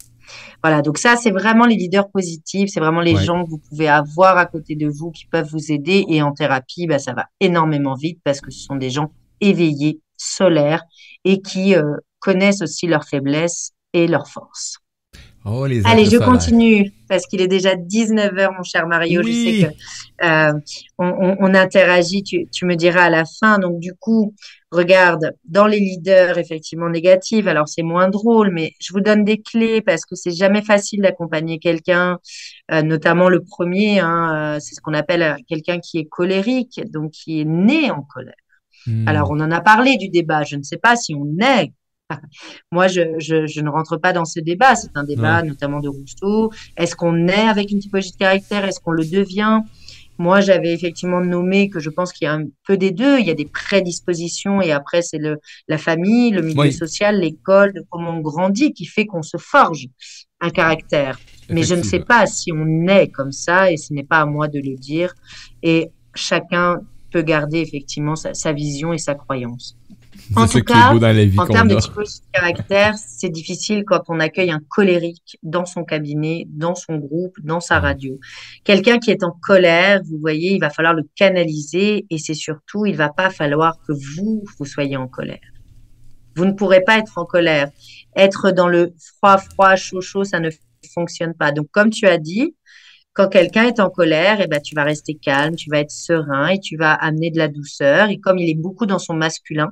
S2: Voilà, donc ça, c'est vraiment les leaders positifs, c'est vraiment les
S1: Ouais.
S2: gens que vous pouvez avoir à côté de vous qui peuvent vous aider. Et en thérapie, bah, ça va énormément vite parce que ce sont des gens éveillés, solaires et qui connaissent aussi leurs faiblesses et leurs forces.
S1: Oh, les
S2: Allez,
S1: êtres
S2: je
S1: solaires.
S2: continue. parce qu'il est déjà 19h, mon cher Mario. Je sais que
S1: Oui.
S2: on interagit, tu me diras à la fin. Donc, du coup, regarde, dans les leaders, effectivement, négatifs, alors c'est moins drôle, mais je vous donne des clés parce que c'est jamais facile d'accompagner quelqu'un, notamment le premier, hein, c'est ce qu'on appelle quelqu'un qui est colérique, donc qui est né en colère. Alors,
S1: Hmm.
S2: on en a parlé du débat. Je ne sais pas si on est. Moi, je ne rentre pas dans ce débat. C'est un
S1: Non.
S2: débat notamment de Rousseau. Est-ce qu'on est avec une typologie de caractère? Est-ce qu'on le devient? Moi, j'avais effectivement nommé que je pense qu'il y a un peu des deux. Il y a des prédispositions et après, c'est la famille, le milieu
S1: Oui,
S2: social, l'école, de comment on grandit qui fait qu'on se forge un caractère. Mais je ne sais
S1: effectivement.
S2: pas si on est comme ça et ce n'est pas à moi de le dire. Et chacun peut garder effectivement sa vision et sa croyance.
S1: C'est
S2: En
S1: ça
S2: tout
S1: qui est beau
S2: cas,
S1: dans la vie
S2: en termes
S1: qu'on
S2: de
S1: a.
S2: typologie de caractère, c'est difficile quand on accueille un colérique dans son cabinet, dans son groupe, dans sa
S1: Hmm.
S2: radio. Quelqu'un qui est en colère, vous voyez, il va falloir le canaliser et c'est surtout, il va pas falloir que vous soyez en colère. Vous ne pourrez pas être en colère. Être dans le froid, froid, chaud, chaud, ça ne fonctionne pas. Donc, comme tu as dit, quand quelqu'un est en colère, eh ben, tu vas rester calme, tu vas être serein et tu vas amener de la douceur. Et comme il est beaucoup dans son masculin,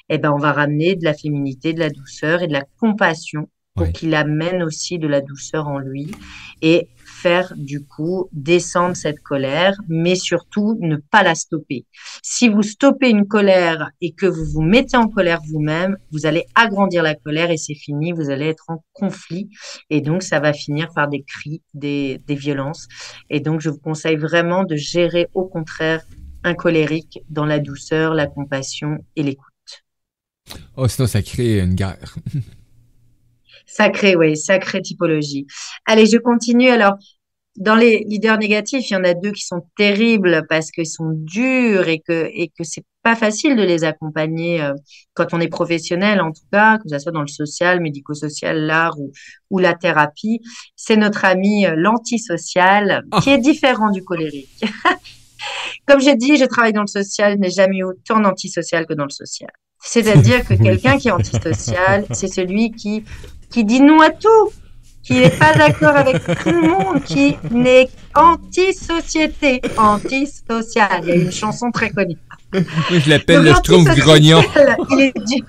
S2: eh ben, on va ramener de la féminité, de la douceur et de la compassion pour
S1: Oui.
S2: qu'il amène aussi de la douceur en lui et faire du coup descendre cette colère, mais surtout ne pas la stopper. Si vous stoppez une colère et que vous vous mettez en colère vous-même, vous allez agrandir la colère et c'est fini, vous allez être en conflit et donc ça va finir par des cris, des violences. Et donc je vous conseille vraiment de gérer au contraire un colérique dans la douceur, la compassion et l'écoute.
S1: Oh, sinon, ça crée une guerre.
S2: Sacré, oui, sacrée typologie. Allez, je continue. Alors, dans les leaders négatifs, il y en a deux qui sont terribles parce qu'ils sont durs et que c'est pas facile de les accompagner quand on est professionnel, en tout cas, que ce soit dans le social, médico-social, l'art ou la thérapie. C'est notre ami l'antisocial qui est
S1: Ah!
S2: différent du colérique. Comme j'ai dit, je travaille dans le social, je n'ai jamais eu autant d'antisocial que dans le social. C'est-à-dire que
S1: Oui.
S2: quelqu'un qui est antisocial, c'est celui qui dit non à tout, qui n'est pas d'accord avec tout le monde, qui n'est anti-société, antisocial. Il y a une chanson très connue.
S1: Moi, je l'appelle
S2: Donc
S1: le Schtroumpf grognon.
S2: l'antisocial, il est dur.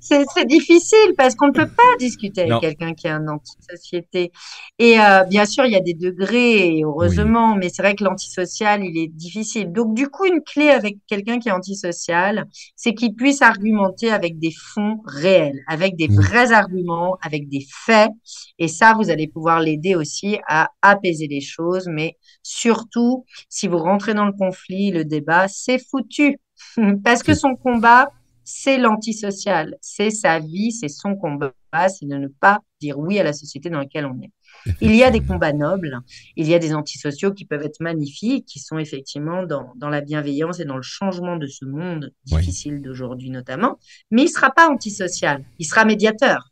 S2: C'est difficile parce qu'on ne peut pas discuter avec
S1: Non.
S2: quelqu'un qui est un anti-société. Et bien sûr, il y a des degrés, et
S1: Oui.
S2: heureusement, mais c'est vrai que l'antisocial, il est difficile. Donc, du coup, une clé avec quelqu'un qui est antisocial, c'est qu'il puisse argumenter avec des fonds réels, avec des
S1: Oui.
S2: vrais arguments, avec des faits. Et ça, vous allez pouvoir l'aider aussi à apaiser les choses. Mais surtout, si vous rentrez dans le conflit, le débat, c'est foutu. Parce que
S1: C'est
S2: son combat, c'est l'antisocial, c'est sa vie, c'est son combat, c'est de ne pas dire oui à la société dans laquelle on est. Il y a des
S1: effectivement.
S2: combats nobles, il y a des antisociaux qui peuvent être magnifiques, qui sont effectivement dans la bienveillance et dans le changement de ce monde
S1: Oui.
S2: difficile d'aujourd'hui notamment, mais il ne sera pas antisocial, il sera médiateur,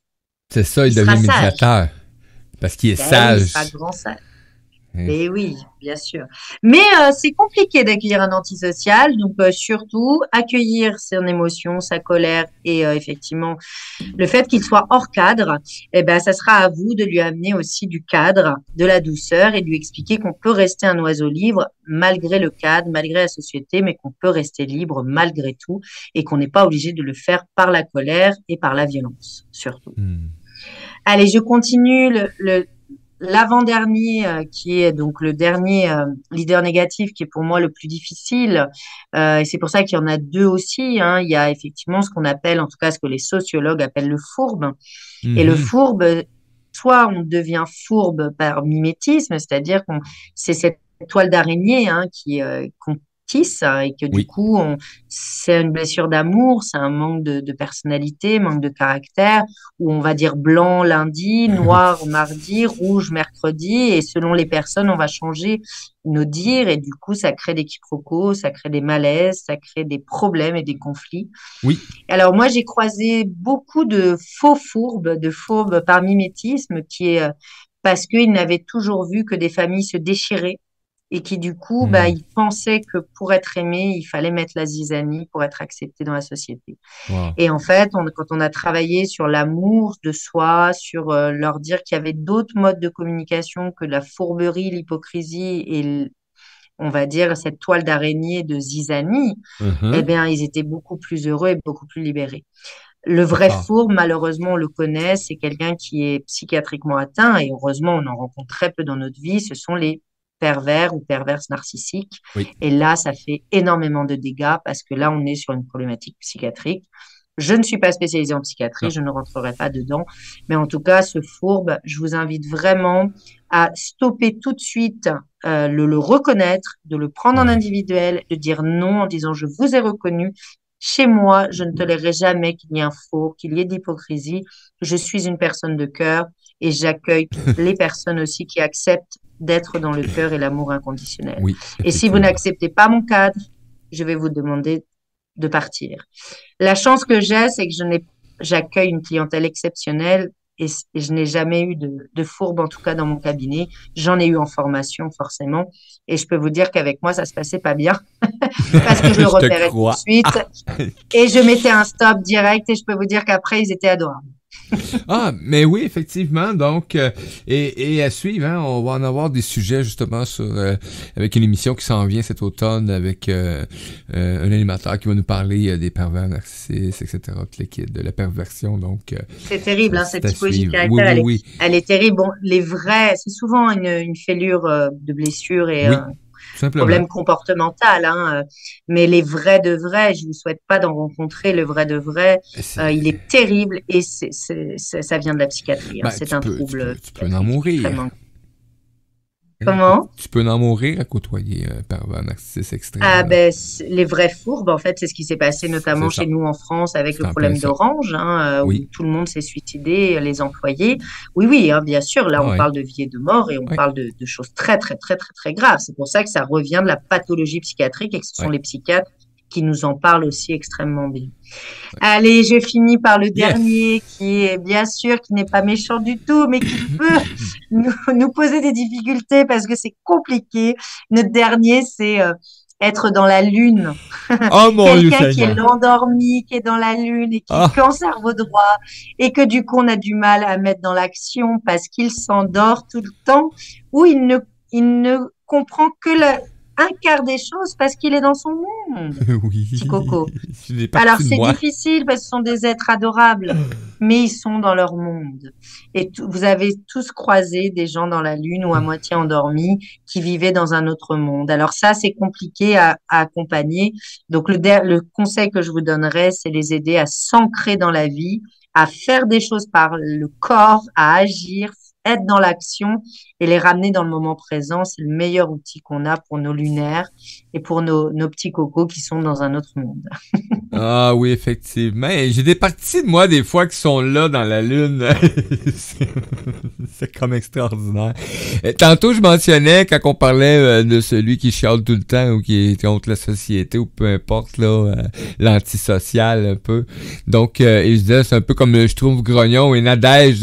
S1: C'est ça, il
S2: il
S1: devient
S2: sera sage.
S1: médiateur. Parce qu'il est
S2: Ben oui, il sera
S1: sage.
S2: grand sage.
S1: Hein.
S2: Et oui, bien sûr. Mais c'est compliqué d'accueillir un antisocial, donc surtout accueillir son émotion, sa colère et effectivement le fait qu'il soit hors cadre. Eh ben, ça sera à vous de lui amener aussi du cadre, de la douceur et de lui expliquer qu'on peut rester un oiseau libre malgré le cadre, malgré la société, mais qu'on peut rester libre malgré tout et qu'on n'est pas obligé de le faire par la colère et par la violence, surtout.
S1: Hmm.
S2: Allez, je continue l'avant-dernier, qui est donc le dernier leader négatif, qui est pour moi le plus difficile. Et c'est pour ça qu'il y en a deux aussi, hein. Il y a effectivement ce qu'on appelle, en tout cas ce que les sociologues appellent le fourbe. Et le
S1: Mhm.
S2: fourbe, soit on devient fourbe par mimétisme, c'est-à-dire qu'on c'est cette toile d'araignée hein, qu'on tisse et que du
S1: Oui.
S2: coup c'est une blessure d'amour, c'est un manque de personnalité, manque de caractère, où on va dire blanc lundi, noir mardi, rouge mercredi, et selon les personnes on va changer nos dires et du coup ça crée des quiproquos, ça crée des malaises, ça crée des problèmes et des conflits.
S1: Oui.
S2: Alors moi, j'ai croisé beaucoup de faux fourbes, de fourbes par mimétisme, qui est parce qu'ils n'avaient toujours vu que des familles se déchiraient et qui du coup,
S1: Hmm.
S2: il pensait que pour être aimé, il fallait mettre la zizanie pour être accepté dans la société.
S1: Wow.
S2: Et en fait, quand on a travaillé sur l'amour de soi, sur leur dire qu'il y avait d'autres modes de communication que la fourberie, l'hypocrisie on va dire, cette toile d'araignée de zizanie, eh
S1: Mhm.
S2: bien, ils étaient beaucoup plus heureux et beaucoup plus libérés. Le vrai
S1: D'accord.
S2: fourbe, malheureusement, on le connaît, c'est quelqu'un qui est psychiatriquement atteint, et heureusement, on en rencontre très peu dans notre vie, ce sont les pervers ou perverses narcissiques.
S1: Oui.
S2: Et là, ça fait énormément de dégâts parce que là, on est sur une problématique psychiatrique. Je ne suis pas spécialisée en psychiatrie,
S1: Non.
S2: je ne rentrerai pas dedans, mais en tout cas, ce fourbe, je vous invite vraiment à stopper tout de suite, le reconnaître, de le prendre en
S1: Ouais.
S2: individuel, de dire non en disant je vous ai reconnu, chez moi, je ne tolérerai jamais qu'il y ait un faux, qu'il y ait d'hypocrisie. Je suis une personne de cœur et j'accueille les personnes aussi qui acceptent d'être dans le cœur et l'amour inconditionnel.
S1: Oui,
S2: Et si vous
S1: effectivement.
S2: n'acceptez pas mon cadre, je vais vous demander de partir. La chance que j'ai, c'est que j'accueille une clientèle exceptionnelle et je n'ai jamais eu de fourbe, en tout cas dans mon cabinet. J'en ai eu en formation, forcément. Et je peux vous dire qu'avec moi, ça se passait pas bien parce que je le
S1: Je te
S2: repérais tout de
S1: crois.
S2: suite et je mettais un stop direct et je peux vous dire qu'après, ils étaient adorables.
S1: Ah, mais oui, effectivement. Donc, et à suivre, hein, on va en avoir des sujets justement sur avec une émission qui s'en vient cet automne avec un animateur qui va nous parler des pervers narcissiques, etc. Toute l'équipe de la perversion. Donc,
S2: C'est terrible, hein,
S1: c'est
S2: cette
S1: à
S2: typologie de
S1: suivre. Oui,
S2: caractère,
S1: oui, oui.
S2: elle est terrible. Bon, les vrais, c'est souvent une fêlure de blessure et
S1: Oui, tout simplement.
S2: problème comportemental, hein, mais les vrais de vrais, je ne vous souhaite pas d'en rencontrer. Le vrai de vrai,
S1: C'est,
S2: il est terrible et ça vient de la psychiatrie, hein.
S1: ben,
S2: C'est un trouble
S1: tu peux en
S2: psychiatrique
S1: mourir.
S2: extrêmement. Comment?
S1: Tu peux en mourir à côtoyer un pervers narcissique
S2: Ah
S1: extrême, là.
S2: ben, les vraies fourbes, en fait, c'est ce qui s'est passé
S1: C'est
S2: notamment chez
S1: ça.
S2: nous en France avec le
S1: C'est en plein
S2: problème
S1: ça.
S2: d'Orange, hein, où
S1: Oui.
S2: tout le monde s'est suicidé, les employés. Oui, oui, hein, bien sûr, là, on
S1: Ah, oui.
S2: parle de vie et de mort et on
S1: Oui.
S2: parle de choses très, très, très, très, très graves. C'est pour ça que ça revient de la pathologie psychiatrique et que ce sont
S1: Oui.
S2: les psychiatres qui nous en parlent aussi extrêmement bien. Allez, je finis par le
S1: Yes!
S2: dernier qui est bien sûr, qui n'est pas méchant du tout, mais qui peut nous poser des difficultés parce que c'est compliqué. Notre dernier, c'est être dans la lune.
S1: Oh mon Dieu
S2: Quelqu'un qui est
S1: Seigneur!
S2: l'endormi, qui est dans la lune et qui est
S1: Ah!
S2: qu'en cerveau droit et que du coup on a du mal à mettre dans l'action parce qu'il s'endort tout le temps ou il ne comprend que un quart des choses parce qu'il est dans son monde, petit
S1: Oui,
S2: coco.
S1: c'est des
S2: Alors,
S1: parties de
S2: c'est
S1: moi.
S2: difficile parce que ce sont des êtres adorables, mais ils sont dans leur monde. Et vous avez tous croisé des gens dans la Lune ou à moitié endormis qui vivaient dans un autre monde. Alors ça, c'est compliqué à accompagner. Donc, le conseil que je vous donnerais, c'est les aider à s'ancrer dans la vie, à faire des choses par le corps, à agir, être dans l'action et les ramener dans le moment présent. C'est le meilleur outil qu'on a pour nos lunaires et pour nos petits cocos qui sont dans un autre monde.
S1: Ah oui, effectivement. Et j'ai des parties de moi, des fois, qui sont là dans la lune. c'est c'est comme extraordinaire. Tantôt, je mentionnais, quand on parlait de celui qui chiale tout le temps ou qui est contre la société ou peu importe, là, l'antisocial un peu. Donc, et je disais, c'est un peu comme le Schtroumpf grognon et Nadège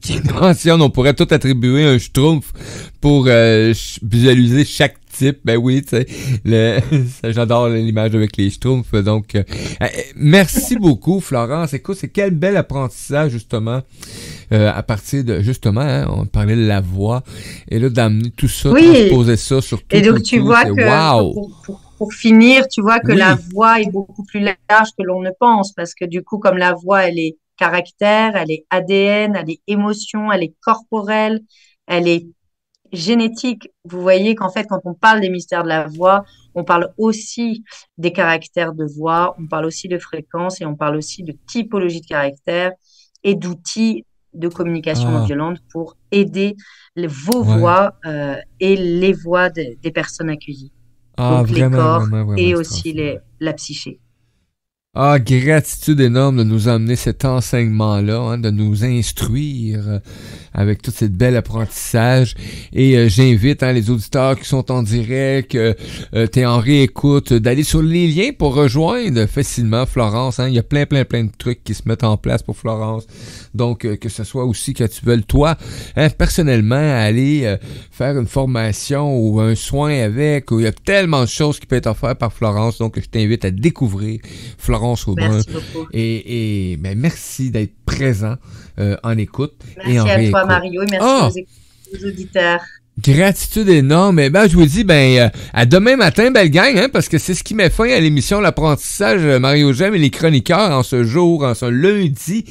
S1: qui est ancienne. On pourrait tout attribuer un Schtroumpf pour visualiser chaque type. Ben oui, tu sais, j'adore l'image avec les Schtroumpfs. Donc, merci beaucoup, Florence. Écoute, c'est quel bel apprentissage, justement, à partir de, justement, hein, on parlait de la voix, et là, d'amener tout ça,
S2: Oui,
S1: transposer ça sur
S2: et
S1: tout,
S2: donc tu vois
S1: c'est
S2: que
S1: wow!
S2: pour finir, tu vois que la
S1: Oui,
S2: voix est beaucoup plus large que l'on ne pense, parce que du coup, comme la voix, elle est caractère, elle est ADN, elle est émotion, elle est corporelle, elle est génétique. Vous voyez qu'en fait, quand on parle des mystères de la voix, on parle aussi des caractères de voix, on parle aussi de fréquences et on parle aussi de typologie de caractère et d'outils de communication non
S1: ah,
S2: violente pour aider vos
S1: ouais,
S2: voix et les voix des personnes accueillies,
S1: ah,
S2: donc les
S1: vraiment,
S2: corps
S1: vraiment, vraiment
S2: et aussi
S1: extraordinaire.
S2: la psyché.
S1: Ah, gratitude énorme de nous amener cet enseignement-là, hein, de nous instruire avec tout ce bel apprentissage. Et j'invite les auditeurs qui sont en direct, t'es en réécoute, d'aller sur les liens pour rejoindre facilement Florence. Hein. Il y a plein de trucs qui se mettent en place pour Florence. Donc, que ce soit aussi que tu veuilles, toi, personnellement, aller faire une formation ou un soin avec, où il y a tellement de choses qui peuvent être offertes par Florence. Donc, je t'invite à découvrir Florence Aubin.
S2: Merci beaucoup.
S1: Et merci d'être présent en écoute.
S2: Merci
S1: et en
S2: à
S1: réécoute.
S2: toi, Mario, et merci aux auditeurs.
S1: Gratitude énorme. Je vous dis, à demain matin, belle gang, hein, parce que c'est ce qui met fin à l'émission L'apprentissage Mario Gem et les chroniqueurs en ce lundi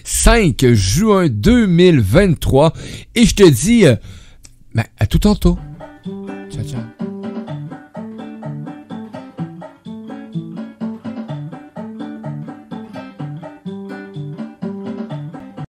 S1: 5 juin 2023. Et je te dis, à tout tantôt. Ciao, ciao.